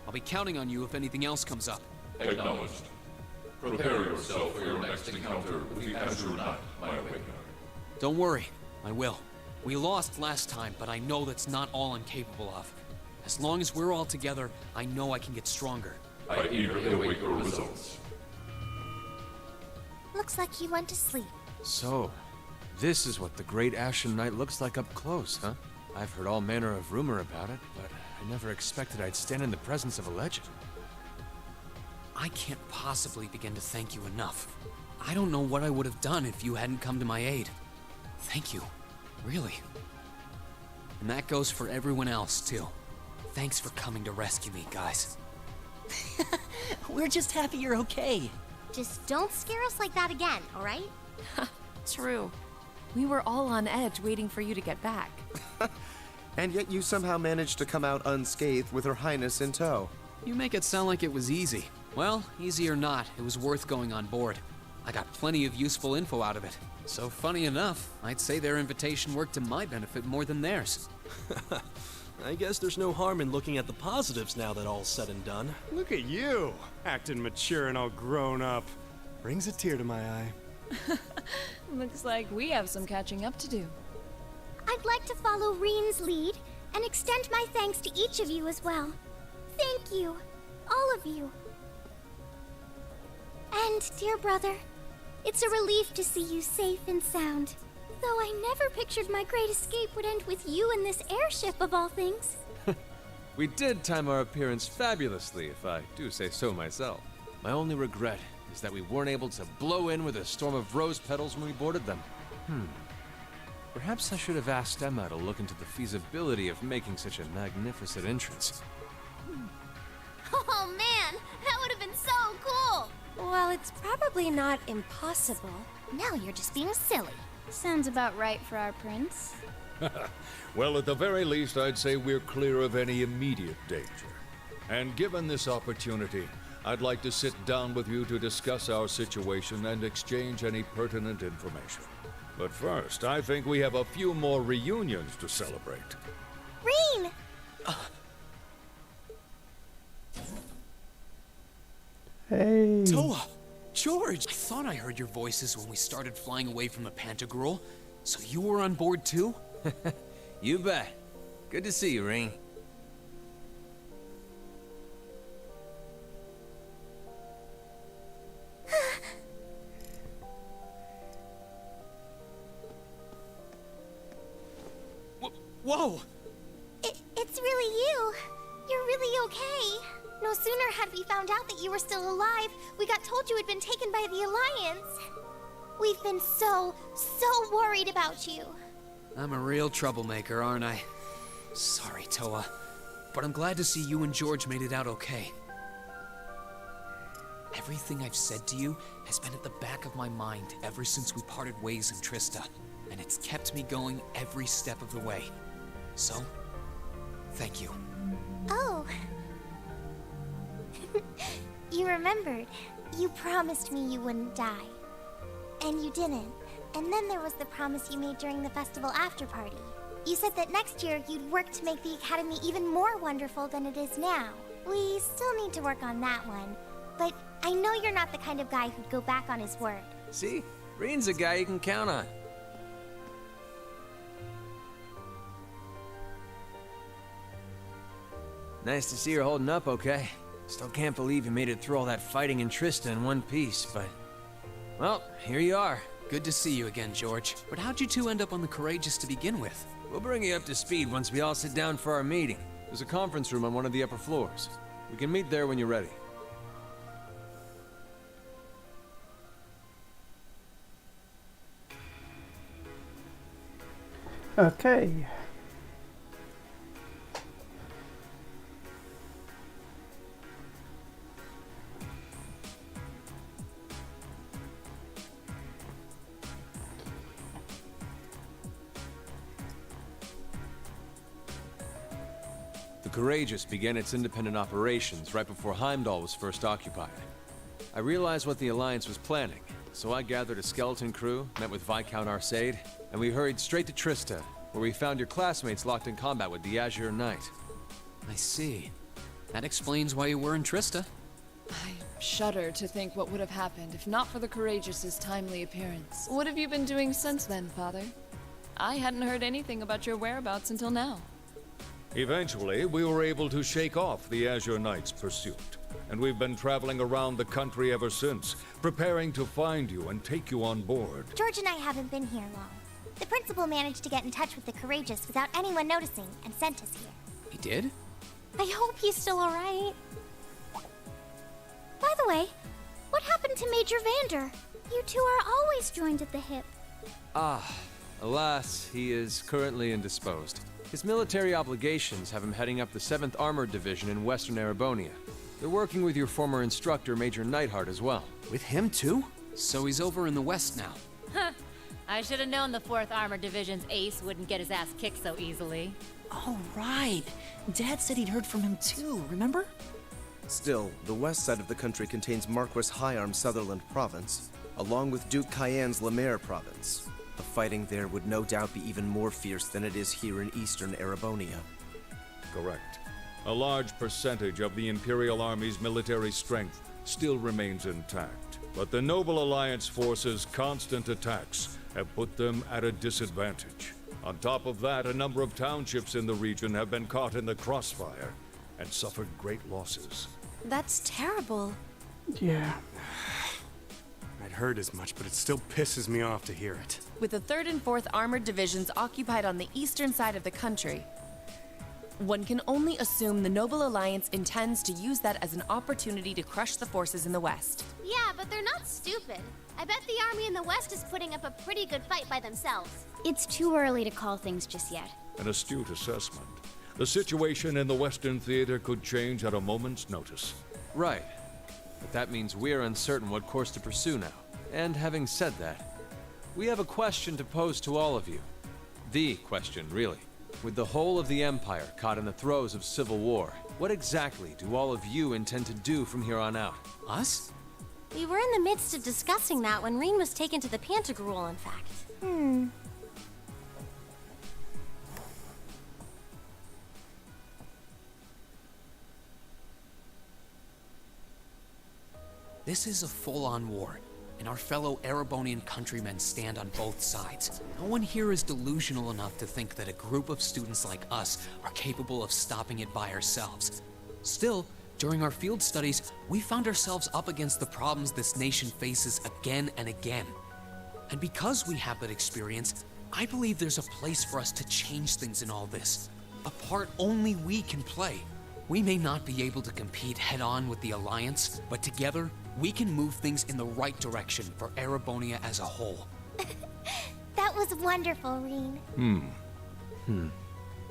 I'll be counting on you if anything else comes up. Acknowledged. Prepare yourself for your next encounter with the Azure Knight, my awakener. Don't worry, I will. We lost last time, but I know that's not all I'm capable of. As long as we're all together, I know I can get stronger. I eagerly await your results. Looks like he went to sleep. So, this is what the great Ashen Knight looks like up close, huh? I've heard all manner of rumor about it, but I never expected I'd stand in the presence of a legend. I can't possibly begin to thank you enough. I don't know what I would have done if you hadn't come to my aid. Thank you. Really. And that goes for everyone else, too. Thanks for coming to rescue me, guys. We're just happy you're okay. Just don't scare us like that again, alright? True. We were all on edge waiting for you to get back. And yet you somehow managed to come out unscathed with Her Highness in tow. You make it sound like it was easy. Well, easy or not, it was worth going on board. I got plenty of useful info out of it. So funny enough, I'd say their invitation worked to my benefit more than theirs. I guess there's no harm in looking at the positives now that all's said and done. Look at you, acting mature and all grown up. Brings a tear to my eye. Looks like we have some catching up to do. I'd like to follow Reen's lead and extend my thanks to each of you as well. Thank you, all of you. And, dear brother, it's a relief to see you safe and sound. Though I never pictured my great escape would end with you in this airship of all things. We did time our appearance fabulously, if I do say so myself. My only regret is that we weren't able to blow in with a storm of rose petals when we boarded them. Perhaps I should have asked Emma to look into the feasibility of making such a magnificent entrance. Oh man, that would have been so cool! Well, it's probably not impossible. Now you're just being silly. Sounds about right for our prince. Well, at the very least, I'd say we're clear of any immediate danger. And given this opportunity, I'd like to sit down with you to discuss our situation and exchange any pertinent information. But first, I think we have a few more reunions to celebrate. Reen! Hey. Toa! George! I thought I heard your voices when we started flying away from the Pantagruel. So you were on board too? You bet. Good to see you, Reen. Whoa! It's really you. You're really okay. No sooner had we found out that you were still alive, we got told you had been taken by the Alliance. We've been so worried about you. I'm a real troublemaker, aren't I? Sorry, Toa. But I'm glad to see you and George made it out okay. Everything I've said to you has been at the back of my mind ever since we parted ways in Trista, and it's kept me going every step of the way. So, thank you. Oh. You remembered. You promised me you wouldn't die. And you didn't. And then there was the promise you made during the festival after party. You said that next year you'd work to make the Academy even more wonderful than it is now. We still need to work on that one. But I know you're not the kind of guy who'd go back on his word. See? Reen's a guy you can count on. Nice to see her holding up okay. Still can't believe you made it through all that fighting in Trista in one piece, but... well, here you are. Good to see you again, George. But how'd you two end up on the Courageous to begin with? We'll bring you up to speed once we all sit down for our meeting. There's a conference room on one of the upper floors. We can meet there when you're ready. Okay. The Courageous began its independent operations right before Heimdall was first occupied. I realized what the Alliance was planning, so I gathered a skeleton crew, met with Viscount Arcade, and we hurried straight to Trista, where we found your classmates locked in combat with the Azure Knight. I see. That explains why you were in Trista. I shudder to think what would have happened if not for the Courageous's timely appearance. What have you been doing since then, Father? I hadn't heard anything about your whereabouts until now. Eventually, we were able to shake off the Azure Knight's pursuit, and we've been traveling around the country ever since, preparing to find you and take you on board. George and I haven't been here long. The principal managed to get in touch with the Courageous without anyone noticing and sent us here. He did? I hope he's still alright. By the way, what happened to Major Vander? You two are always joined at the hip. Ah, alas, he is currently indisposed. His military obligations have him heading up the 7th Armored Division in Western Erebonia. They're working with your former instructor, Major Neidhart, as well. With him, too? So he's over in the west now. Huh. I should have known the 4th Armored Division's ace wouldn't get his ass kicked so easily. Oh, right. Dad said he'd heard from him too, remember? Still, the west side of the country contains Marquis Hyarm's Sutherland province, along with Duke Cayenne's Lemaire province. The fighting there would no doubt be even more fierce than it is here in eastern Erebonia. Correct. A large percentage of the Imperial Army's military strength still remains intact, but the Noble Alliance forces' constant attacks have put them at a disadvantage. On top of that, a number of townships in the region have been caught in the crossfire and suffered great losses. That's terrible. Yeah. I'd heard as much, but it still pisses me off to hear it. With the 3rd and 4th Armored Divisions occupied on the eastern side of the country, one can only assume the Noble Alliance intends to use that as an opportunity to crush the forces in the west. Yeah, but they're not stupid. I bet the army in the west is putting up a pretty good fight by themselves. It's too early to call things just yet. An astute assessment. The situation in the Western Theater could change at a moment's notice. Right. But that means we're uncertain what course to pursue now. And having said that, we have a question to pose to all of you. The question, really. With the whole of the Empire caught in the throes of civil war, what exactly do all of you intend to do from here on out? Us? We were in the midst of discussing that when Reen was taken to the Pantagruel, in fact. This is a full-on war, and our fellow Erebonian countrymen stand on both sides. No one here is delusional enough to think that a group of students like us are capable of stopping it by ourselves. Still, during our field studies, we found ourselves up against the problems this nation faces again and again. And because we have that experience, I believe there's a place for us to change things in all this. A part only we can play. We may not be able to compete head-on with the Alliance, but together, we can move things in the right direction for Erebonia as a whole. That was wonderful, Reen.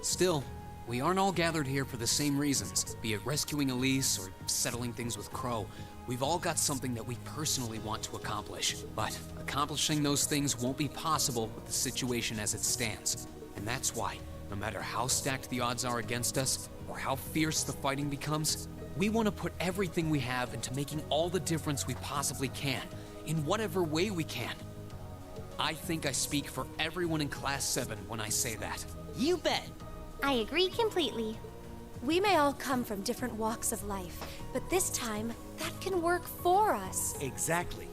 Still, We aren't all gathered here for the same reasons, be it rescuing Elise or settling things with Crow. We've all got something that we personally want to accomplish, but accomplishing those things won't be possible with the situation as it stands. And that's why, no matter how stacked the odds are against us, or how fierce the fighting becomes, we want to put everything we have into making all the difference we possibly can, in whatever way we can. I think I speak for everyone in Class 7 when I say that. You bet! I agree completely. We may all come from different walks of life, but this time, that can work for us. Exactly.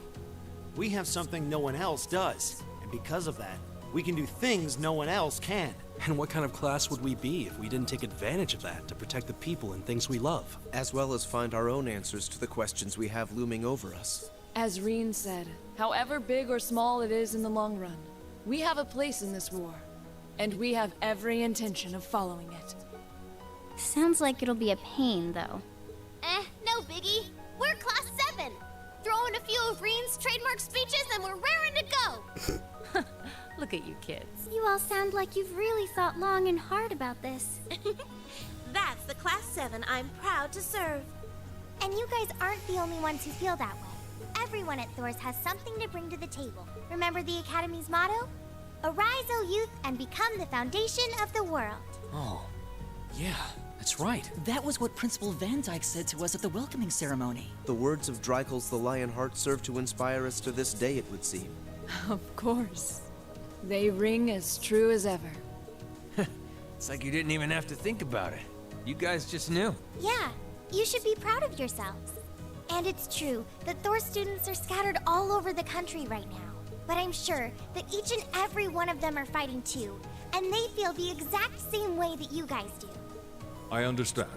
We have something no one else does, and because of that, we can do things no one else can. And what kind of class would we be if we didn't take advantage of that to protect the people and things we love? As well as find our own answers to the questions we have looming over us. As Reen said, however big or small it is in the long run, we have a place in this war, and we have every intention of following it. Sounds like it'll be a pain, though. No biggie. We're Class 7. Throw in a few of Reen's trademark speeches and we're raring to go. Look at you kids. You all sound like you've really thought long and hard about this. That's the Class 7 I'm proud to serve. And you guys aren't the only ones who feel that way. Everyone at Thor's has something to bring to the table. Remember the Academy's motto? Arise, O youth, and become the foundation of the world. Oh, yeah, that's right. That was what Principal Van Dyke said to us at the welcoming ceremony. The words of Dreikel's the Lionheart serve to inspire us to this day, it would seem. Of course. They ring as true as ever. It's like you didn't even have to think about it. You guys just knew. Yeah, you should be proud of yourselves. And it's true that Thor students are scattered all over the country right now. But I'm sure that each and every one of them are fighting too, and they feel the exact same way that you guys do. I understand,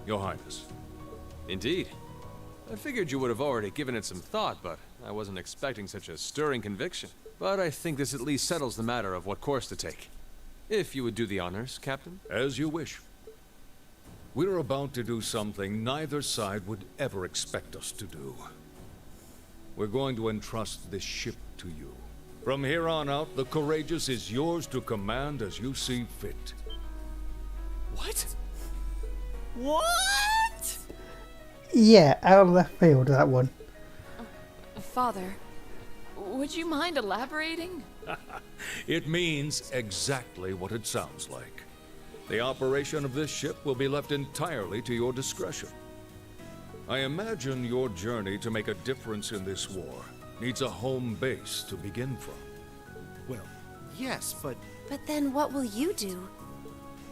Your Highness. Indeed. I figured you would have already given it some thought, but I wasn't expecting such a stirring conviction. But I think this at least settles the matter of what course to take. If you would do the honors, Captain. As you wish. We're about to do something neither side would ever expect us to do. We're going to entrust this ship to you. From here on out, the Courageous is yours to command as you see fit. What? What? Yeah, out of left field, that one. Father, would you mind elaborating? It means exactly what it sounds like. The operation of this ship will be left entirely to your discretion. I imagine your journey to make a difference in this war needs a home base to begin from. Well, yes, but... But then what will you do?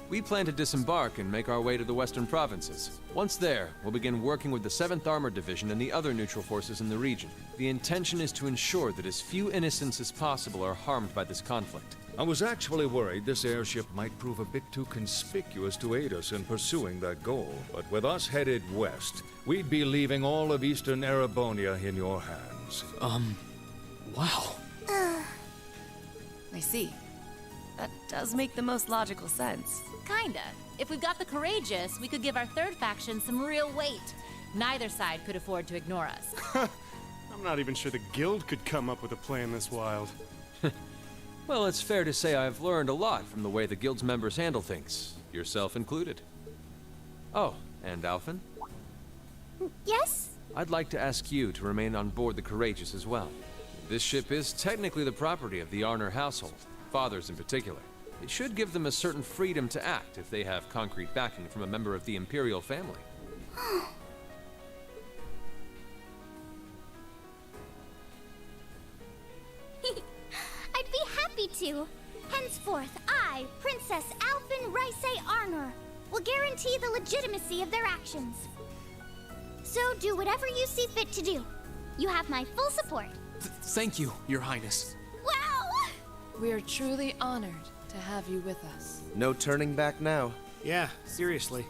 We plan to disembark and make our way to the western provinces. Once there, we'll begin working with the 7th Armored Division and the other neutral forces in the region. The intention is to ensure that as few innocents as possible are harmed by this conflict. I was actually worried this airship might prove a bit too conspicuous to aid us in pursuing that goal. But with us headed west, we'd be leaving all of Eastern Erebonia in your hands. Wow. I see. That does make the most logical sense. Kinda. If we've got the Courageous, we could give our third faction some real weight. Neither side could afford to ignore us. I'm not even sure the Guild could come up with a plan this wild. Well, it's fair to say I've learned a lot from the way the Guild's members handle things, yourself included. Oh, and Alphen? Yes? I'd like to ask you to remain on board the Courageous as well. This ship is technically the property of the Arner household, fathers in particular. It should give them a certain freedom to act if they have concrete backing from a member of the Imperial family. I'd be happy to. Henceforth, I, Princess Alphen Rysay Arnor, will guarantee the legitimacy of their actions. So do whatever you see fit to do. You have my full support. Thank you, Your Highness. Wow! We are truly honored to have you with us. No turning back now. Yeah, seriously.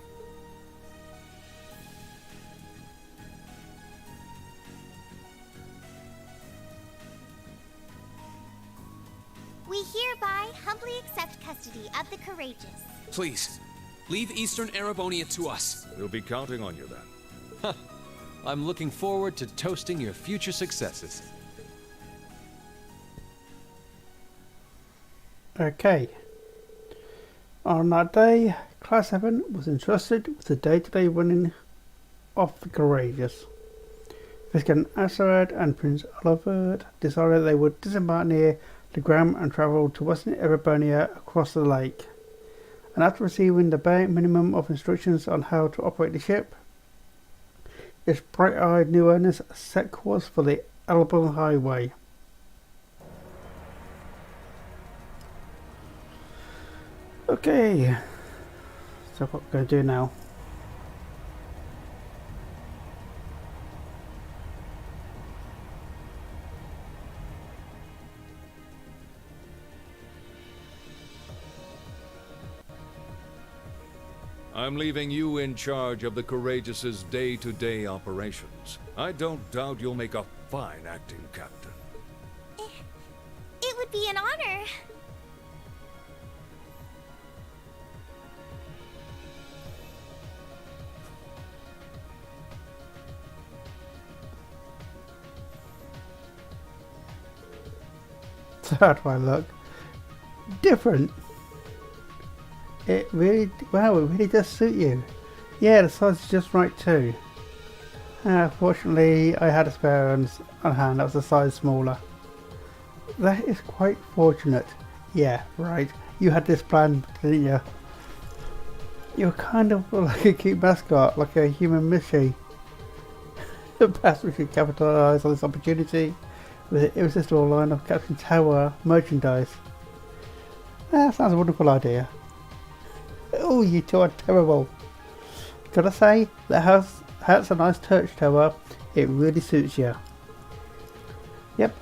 We hereby humbly accept custody of the Courageous. Please, leave Eastern Erebonia to us. We'll be counting on you then. Huh. I'm looking forward to toasting your future successes. Okay. On that day, Class 7 was entrusted with the day-to-day running of the Courageous. Viscount Acerad and Prince Olivert decided they would disembark near the Gram and travel to western Erebonia across the lake. And after receiving the bare minimum of instructions on how to operate the ship, its bright-eyed new owners set course for the Alban Highway. Okay, so what we're going to do now. I'm leaving you in charge of the Courageous's day-to-day operations. I don't doubt you'll make a fine acting captain. It would be an honor. So how do I look? Different. It really does suit you. Yeah, the size is just right too. Fortunately, I had a spare on hand that was a size smaller. That is quite fortunate. Yeah, right. You had this plan, didn't you? You're kind of like a cute mascot, like a human Mishy. Perhaps we should capitalise on this opportunity with an irresistible line of Captain Tower merchandise. That sounds a wonderful idea. Oh, you two are terrible. Gotta say, the hat's a nice touch, Tower. It really suits you. Yep,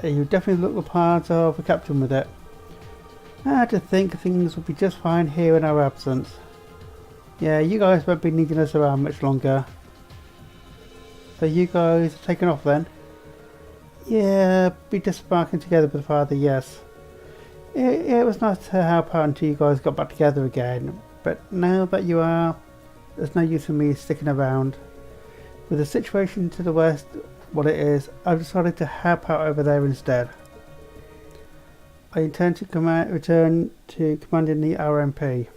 you definitely look the part of a captain with it. I just think things will be just fine here in our absence. Yeah, you guys won't be needing us around much longer. So you guys are taking off then? Yeah, be disembarking together with Father, yes. It was nice to help out until you guys got back together again, but now that you are, there's no use in me sticking around. With the situation to the west what it is, I've decided to help out over there instead. I intend to return to commanding the RMP.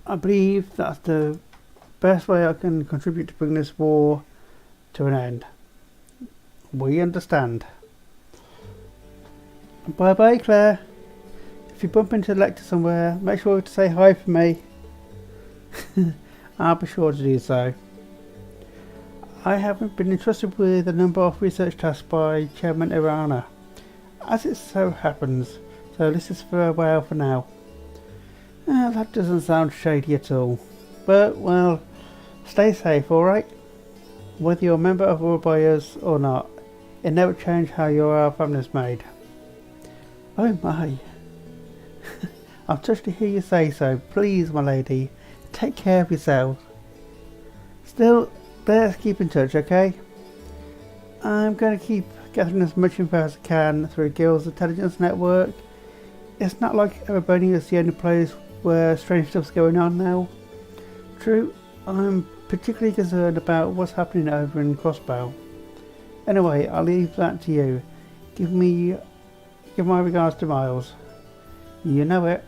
I believe that's the best way I can contribute to bring this war to an end. We understand. Bye bye, Claire. If you bump into the lector somewhere, make sure to say hi for me. I'll be sure to do so. I have been entrusted with a number of research tasks by Chairman Irana, as it so happens, so this is farewell for now. That doesn't sound shady at all, but well, stay safe, alright? Whether you're a member of Warriors or not, it never changed how your family is made. Oh my. I'm touched to hear you say so. Please, my lady, take care of yourself. Still, let's keep in touch, okay? I'm going to keep gathering as much info as I can through Guild's intelligence network. It's not like Erebonia is the only place where strange stuff's going on now. True, I'm particularly concerned about what's happening over in Crossbow. Anyway, I'll leave that to you. Give my regards to Miles. You know it.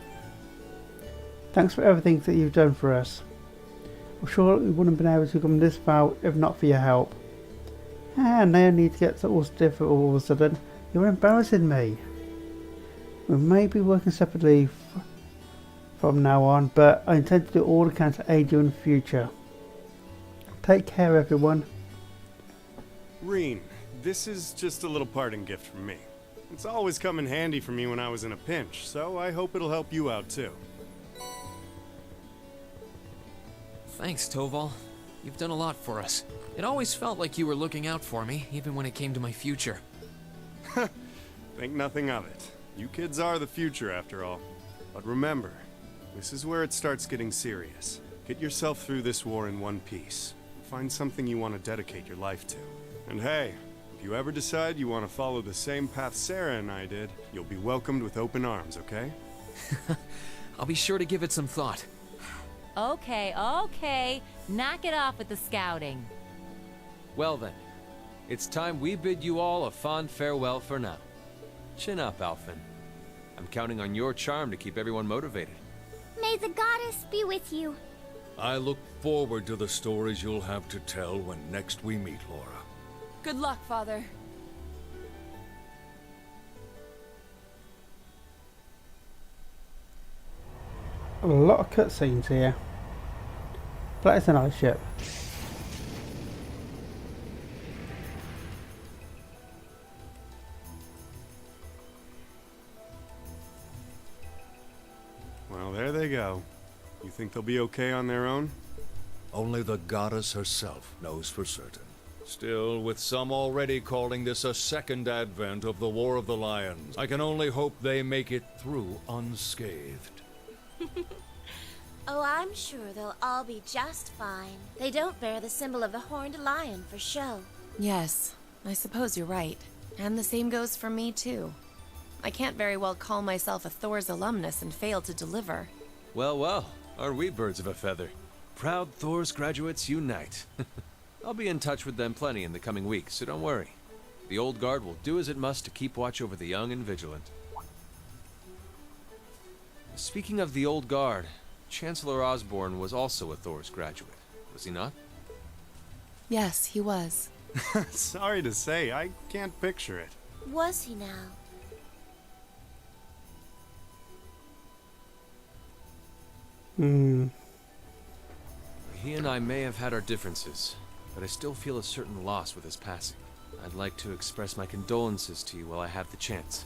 Thanks for everything that you've done for us. I'm sure we wouldn't have been able to come this far if not for your help. No need to get all stiff all of a sudden. You're embarrassing me. We may be working separately from now on, but I intend to do all I can to aid you in the future. Take care, everyone. Reen, this is just a little parting gift from me. It's always come in handy for me when I was in a pinch, so I hope it'll help you out too. Thanks, Toval. You've done a lot for us. It always felt like you were looking out for me, even when it came to my future. Think nothing of it. You kids are the future, after all. But remember, this is where it starts getting serious. Get yourself through this war in one piece. Find something you want to dedicate your life to. And hey, if you ever decide you want to follow the same path Sarah and I did, you'll be welcomed with open arms, okay? I'll be sure to give it some thought. Okay. Knock it off with the scouting. Well then, it's time we bid you all a fond farewell for now. Chin up, Alphen. I'm counting on your charm to keep everyone motivated. May the goddess be with you. I look forward to the stories you'll have to tell when next we meet, Laura. Good luck, Father. A lot of cutscenes here. But it's a nice ship. Well, there they go. You think they'll be okay on their own? Only the goddess herself knows for certain. Still, with some already calling this a second advent of the War of the Lions, I can only hope they make it through unscathed. Oh, I'm sure they'll all be just fine. They don't bear the symbol of the horned lion for show. Yes, I suppose you're right. And the same goes for me, too. I can't very well call myself a Thor's alumnus and fail to deliver. Well, well, are we birds of a feather? Proud Thor's graduates unite. I'll be in touch with them plenty in the coming weeks, so don't worry. The old guard will do as it must to keep watch over the young and vigilant. Speaking of the old guard, Chancellor Osborne was also a Thor's graduate, was he not? Yes, he was. Sorry to say, I can't picture it. Was he now? He and I may have had our differences, but I still feel a certain loss with his passing. I'd like to express my condolences to you while I have the chance.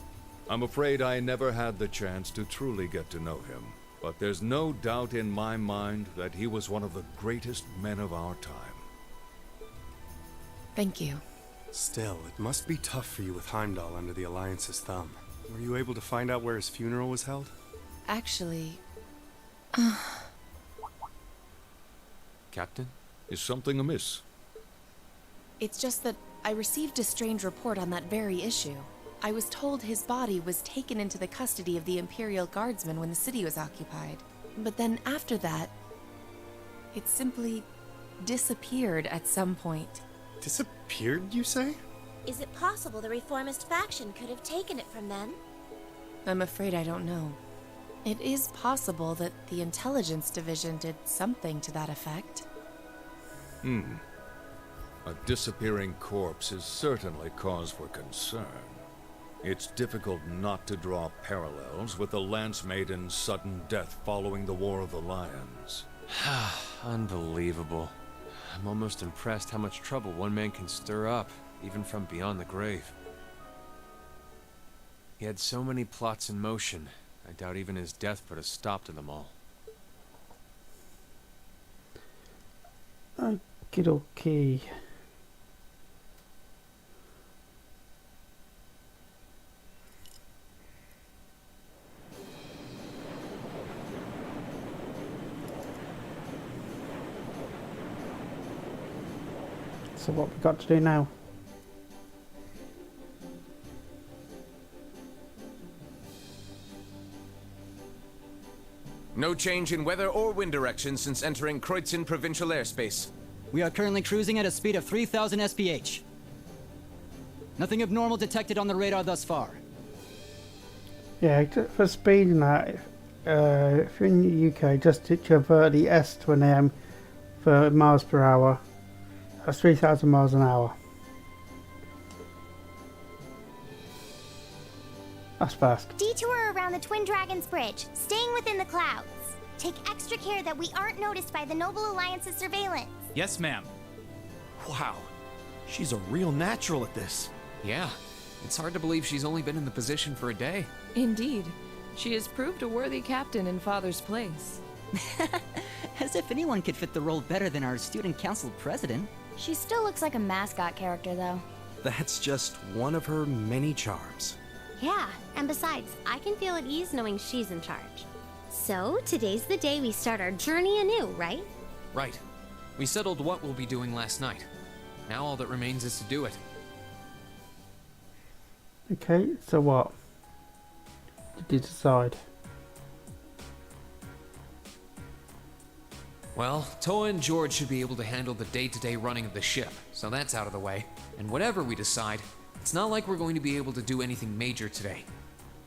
I'm afraid I never had the chance to truly get to know him, but there's no doubt in my mind that he was one of the greatest men of our time. Thank you. Still, it must be tough for you with Heimdall under the Alliance's thumb. Were you able to find out where his funeral was held? Actually... Captain? Is something amiss? It's just that I received a strange report on that very issue. I was told his body was taken into the custody of the Imperial Guardsmen when the city was occupied. But then after that, it simply disappeared at some point. Disappeared, you say? Is it possible the reformist faction could have taken it from them? I'm afraid I don't know. It is possible that the Intelligence Division did something to that effect. A disappearing corpse is certainly cause for concern. It's difficult not to draw parallels with the Lance Maiden's sudden death following the War of the Lions. Unbelievable. I'm almost impressed how much trouble one man can stir up, even from beyond the grave. He had so many plots in motion, I doubt even his death put a stop to them all. Okay. So what we got to do now? No change in weather or wind direction since entering Kreutzen provincial airspace. We are currently cruising at a speed of 3,000 SPH. Nothing abnormal detected on the radar thus far. Yeah, for speed and that, if you're in the UK, just convert the S to an M for miles per hour. That's 3,000 miles an hour. That's fast. Detour around the Twin Dragons Bridge, staying within the clouds. Take extra care that we aren't noticed by the Noble Alliance's surveillance. Yes, ma'am. Wow, she's a real natural at this. Yeah, it's hard to believe she's only been in the position for a day. Indeed. She has proved a worthy captain in Father's place. As if anyone could fit the role better than our student council president. She still looks like a mascot character, though. That's just one of her many charms. Yeah, and besides, I can feel at ease knowing she's in charge. So, today's the day we start our journey anew, right? Right. We settled what we'll be doing last night. Now all that remains is to do it. Okay, so what? Did you decide? Well, Toa and George should be able to handle the day-to-day running of the ship, so that's out of the way. And whatever we decide, it's not like we're going to be able to do anything major today.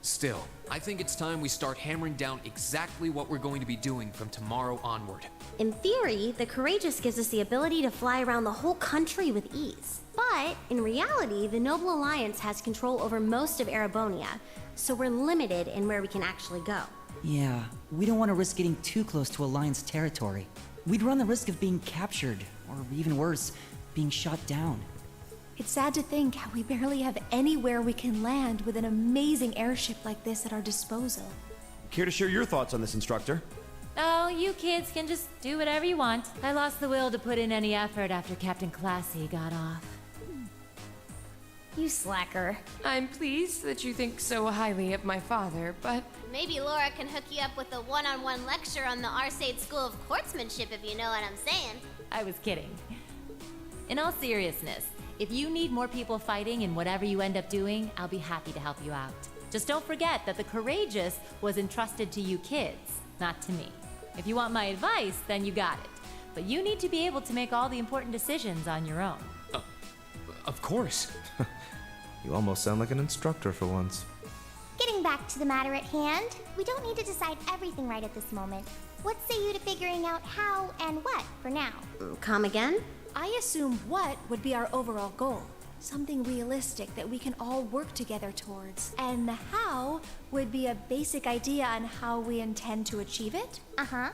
Still, I think it's time we start hammering down exactly what we're going to be doing from tomorrow onward. In theory, the Courageous gives us the ability to fly around the whole country with ease. But, in reality, the Noble Alliance has control over most of Erebonia, so we're limited in where we can actually go. Yeah, we don't want to risk getting too close to Alliance territory. We'd run the risk of being captured, or even worse, being shot down. It's sad to think how we barely have anywhere we can land with an amazing airship like this at our disposal. Care to share your thoughts on this, instructor? Oh, you kids can just do whatever you want. I lost the will to put in any effort after Captain Classy got off. You slacker. I'm pleased that you think so highly of my father, but... Maybe Laura can hook you up with a one-on-one lecture on the Arcade School of Courtsmanship, if you know what I'm saying. I was kidding. In all seriousness, if you need more people fighting in whatever you end up doing, I'll be happy to help you out. Just don't forget that the Courageous was entrusted to you kids, not to me. If you want my advice, then you got it. But you need to be able to make all the important decisions on your own. Of course. You almost sound like an instructor for once. Getting back to the matter at hand, we don't need to decide everything right at this moment. What say you to figuring out how and what for now? Come again? I assume what would be our overall goal. Something realistic that we can all work together towards. And the how would be a basic idea on how we intend to achieve it? Uh-huh.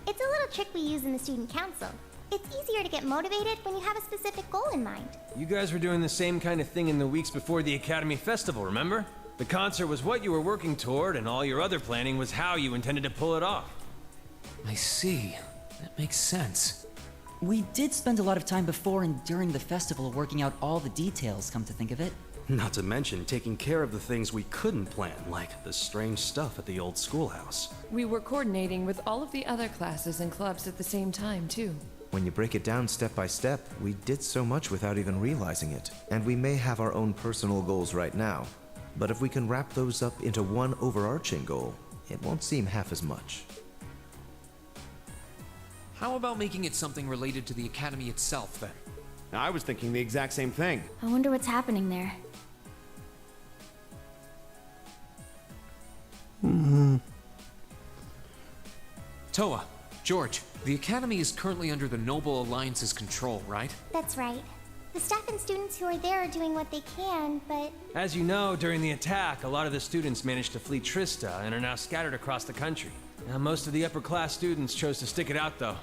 It's a little trick we use in the student council. It's easier to get motivated when you have a specific goal in mind. You guys were doing the same kind of thing in the weeks before the Academy Festival, remember? The concert was what you were working toward, and all your other planning was how you intended to pull it off. I see. That makes sense. We did spend a lot of time before and during the festival working out all the details, come to think of it. Not to mention taking care of the things we couldn't plan, like the strange stuff at the old schoolhouse. We were coordinating with all of the other classes and clubs at the same time, too. When you break it down step by step, we did so much without even realizing it. And we may have our own personal goals right now, but if we can wrap those up into one overarching goal, it won't seem half as much. How about making it something related to the Academy itself, then? I was thinking the exact same thing. I wonder what's happening there. Toa, George, the Academy is currently under the Noble Alliance's control, right? That's right. The staff and students who are there are doing what they can, but... As you know, during the attack, a lot of the students managed to flee Trista and are now scattered across the country. Now, most of the upper-class students chose to stick it out, though.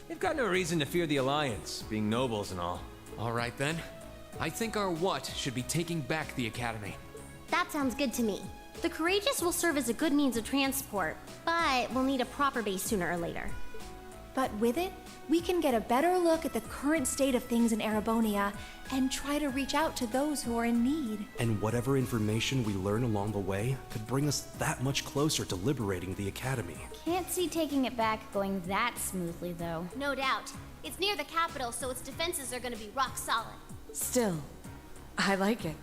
They've got no reason to fear the Alliance, being nobles and all. All right, then. I think our what should be taking back the Academy. That sounds good to me. The Courageous will serve as a good means of transport, but we'll need a proper base sooner or later. But with it, we can get a better look at the current state of things in Erebonia and try to reach out to those who are in need. And whatever information we learn along the way could bring us that much closer to liberating the Academy. Can't see taking it back going that smoothly, though. No doubt. It's near the capital, so its defenses are gonna be rock solid. Still, I like it.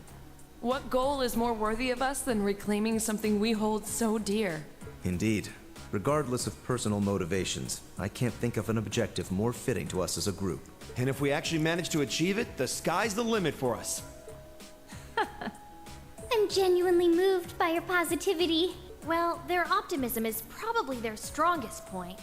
What goal is more worthy of us than reclaiming something we hold so dear? Indeed. Regardless of personal motivations, I can't think of an objective more fitting to us as a group. And if we actually manage to achieve it, the sky's the limit for us. I'm genuinely moved by your positivity. Well, their optimism is probably their strongest point.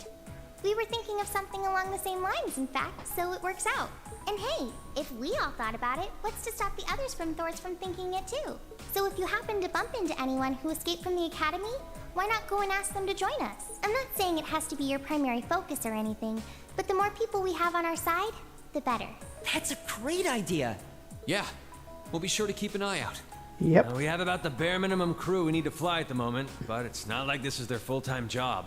We were thinking of something along the same lines, in fact, so it works out. And hey, if we all thought about it, what's to stop the others from thinking it too? So if you happen to bump into anyone who escaped from the Academy, why not go and ask them to join us? I'm not saying it has to be your primary focus or anything, but the more people we have on our side, the better. That's a great idea. Yeah, we'll be sure to keep an eye out. Yep. We have about the bare minimum crew we need to fly at the moment, but it's not like this is their full-time job.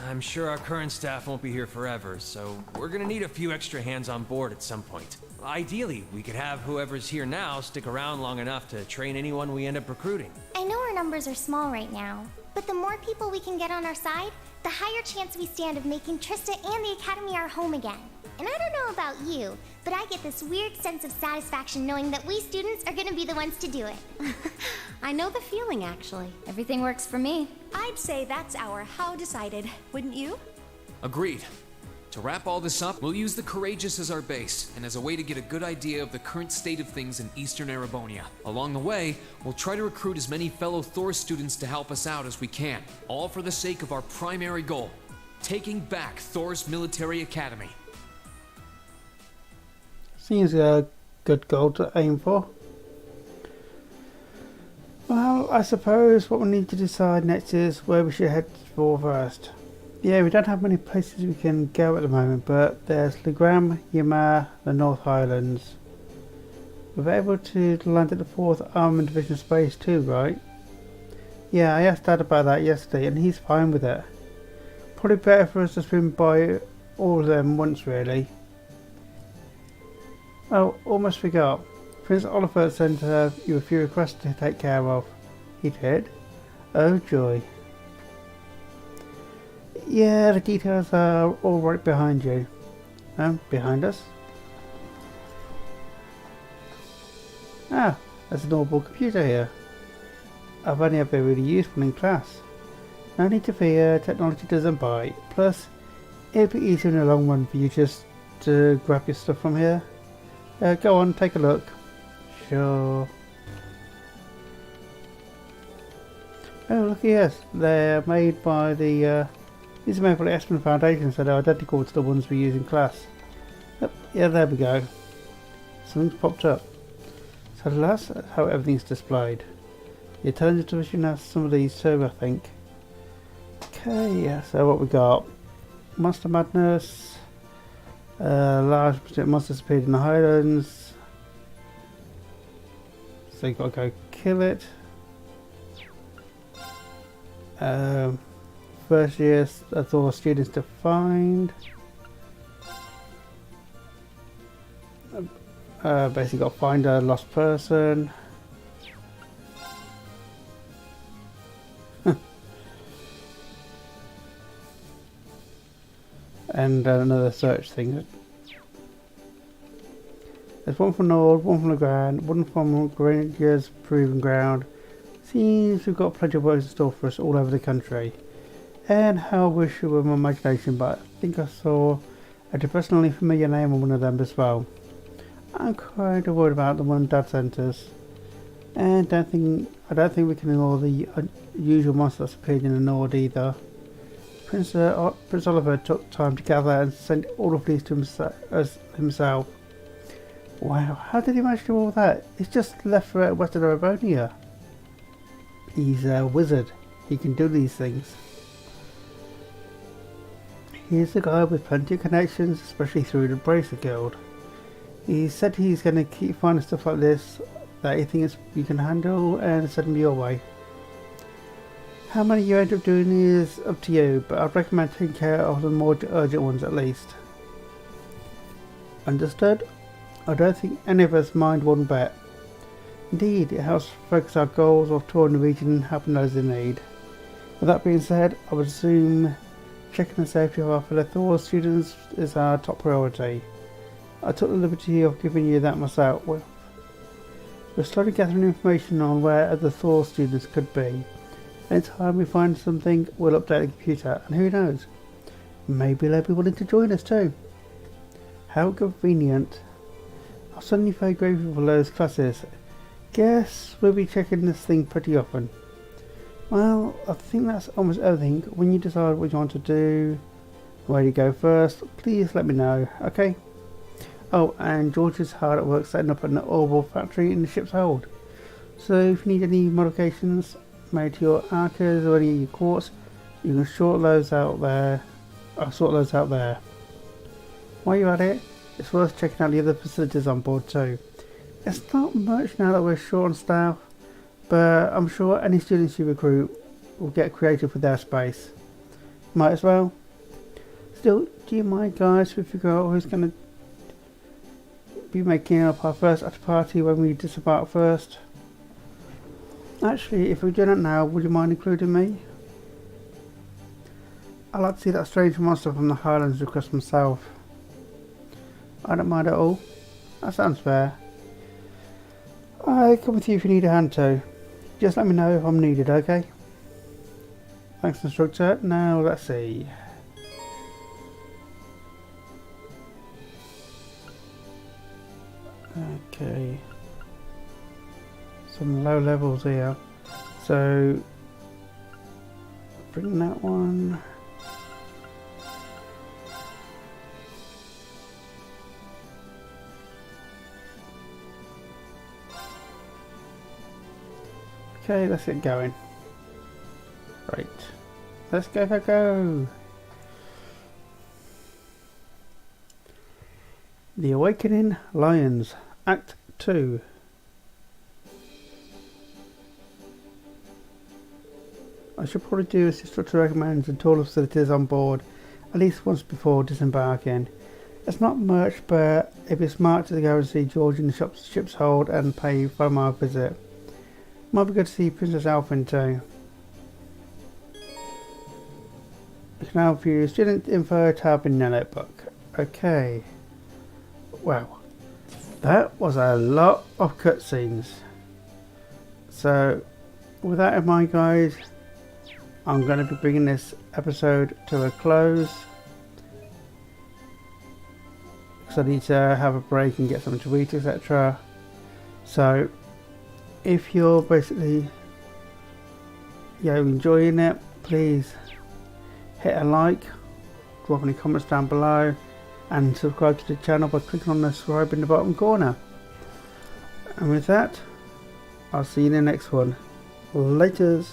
I'm sure our current staff won't be here forever, so we're gonna need a few extra hands on board at some point. Ideally, we could have whoever's here now stick around long enough to train anyone we end up recruiting. I know our numbers are small right now, but the more people we can get on our side, the higher chance we stand of making Trista and the Academy our home again. And I don't know about you, but I get this weird sense of satisfaction knowing that we students are gonna be the ones to do it. I know the feeling, actually. Everything works for me. I'd say that's our how decided, wouldn't you? Agreed. To wrap all this up, we'll use the Courageous as our base, and as a way to get a good idea of the current state of things in Eastern Erebonia. Along the way, we'll try to recruit as many fellow Thor students to help us out as we can, all for the sake of our primary goal, taking back Thor's military academy. Seems a good goal to aim for. Well, I suppose what we need to decide next is where we should head for first. Yeah, we don't have many places we can go at the moment, but there's Legram, Yamar, the North Highlands. We're able to land at the 4th Armoured Division Space too, right? Yeah, I asked Dad about that yesterday and he's fine with it. Probably better for us to swim by all of them once, really. Oh, almost forgot. Prince Oliver sent you a few requests to take care of. He did? Oh joy. Yeah, the details are all right behind you. Behind us? Ah, there's a normal computer here. I've only ever really used one in class. No need to fear, technology doesn't bite. Plus, it'll be easier in the long run for you just to grab your stuff from here. Go on, take a look. Sure. Oh, look, yes, they're made by the, these are made by the Ashen Foundation, so they're identical to the ones we use in class. Yep, yeah, there we go. Something's popped up. So that's how everything's displayed. The intelligence division has some of these too, I think. Okay, so what we got? Monster Madness. Large monsters appeared in the Highlands. So you gotta go kill it. First year Thor students to find. Basically got to find a lost person. And another search thing. There's one from Nord, one from the ground, one from Granger's Proving Ground. Seems we've got plenty of work in store for us all over the country. And how I wish it were my imagination, but I think I saw a depressingly familiar name on one of them as well. I'm kind of worried about the one Dad sent us. And I don't think we can ignore the usual monster that's appeared in the Nord either. Prince Oliver took time to gather and send all of these to himself. Wow, how did he manage to do all that? He's just left for Western Erebonia. He's a wizard. He can do these things. He's a guy with plenty of connections, especially through the Bracer Guild. He said he's going to keep finding stuff like this that he thinks you can handle and send them your way. How many you end up doing is up to you, but I'd recommend taking care of the more urgent ones at least. Understood? I don't think any of us mind one bit. Indeed, it helps focus our goals of touring the region and helping those in need. With that being said, I would assume checking the safety of our fellow Thor students is our top priority. I took the liberty of giving you that myself. We're slowly gathering information on where other Thor students could be. Anytime we find something, we'll update the computer, and who knows, maybe they'll be willing to join us too. How convenient. I'm suddenly very grateful for those classes. Guess we'll be checking this thing pretty often. Well, I think that's almost everything. When you decide what you want to do, where to go first, please let me know, okay? Oh, and George is hard at work setting up an orbital factory in the ship's hold. So if you need any modifications made to your archers or any of your quartz, you can sort those out there. I'll sort those out there. While you're at it, it's worth checking out the other facilities on board too. It's not much now that we're short on staff, but I'm sure any students you recruit will get creative with their space. Might as well. Still, do you mind guys if we figure out who's going to be making up our first after party when we disembark first? Actually, if we're doing it now, would you mind including me? I'd like to see that strange monster from the Highlands request myself. I don't mind at all. That sounds fair. I'll come with you if you need a hand too. Just let me know if I'm needed, okay? Thanks, instructor. Now, let's see. Okay. Some low levels here. So bring that one. Okay, let's get going. Right. Let's go. The Awakening Lions, Act 2. I should probably do as instructor recommends and tour facilities on board at least once before disembarking. It's not much, but it'd be smart to go and see George in the ship's hold and pay for my visit. Might be good to see Princess Alphen too. I can help you. Student info tab in your notebook. Okay. Wow. That was a lot of cutscenes. So, with that in mind, guys, I'm going to be bringing this episode to a close. Because I need to have a break and get something to eat, etc. So, if you're basically enjoying it, please hit a like, drop any comments down below, and subscribe to the channel by clicking on the subscribe in the bottom corner. And with that, I'll see you in the next one. Laters.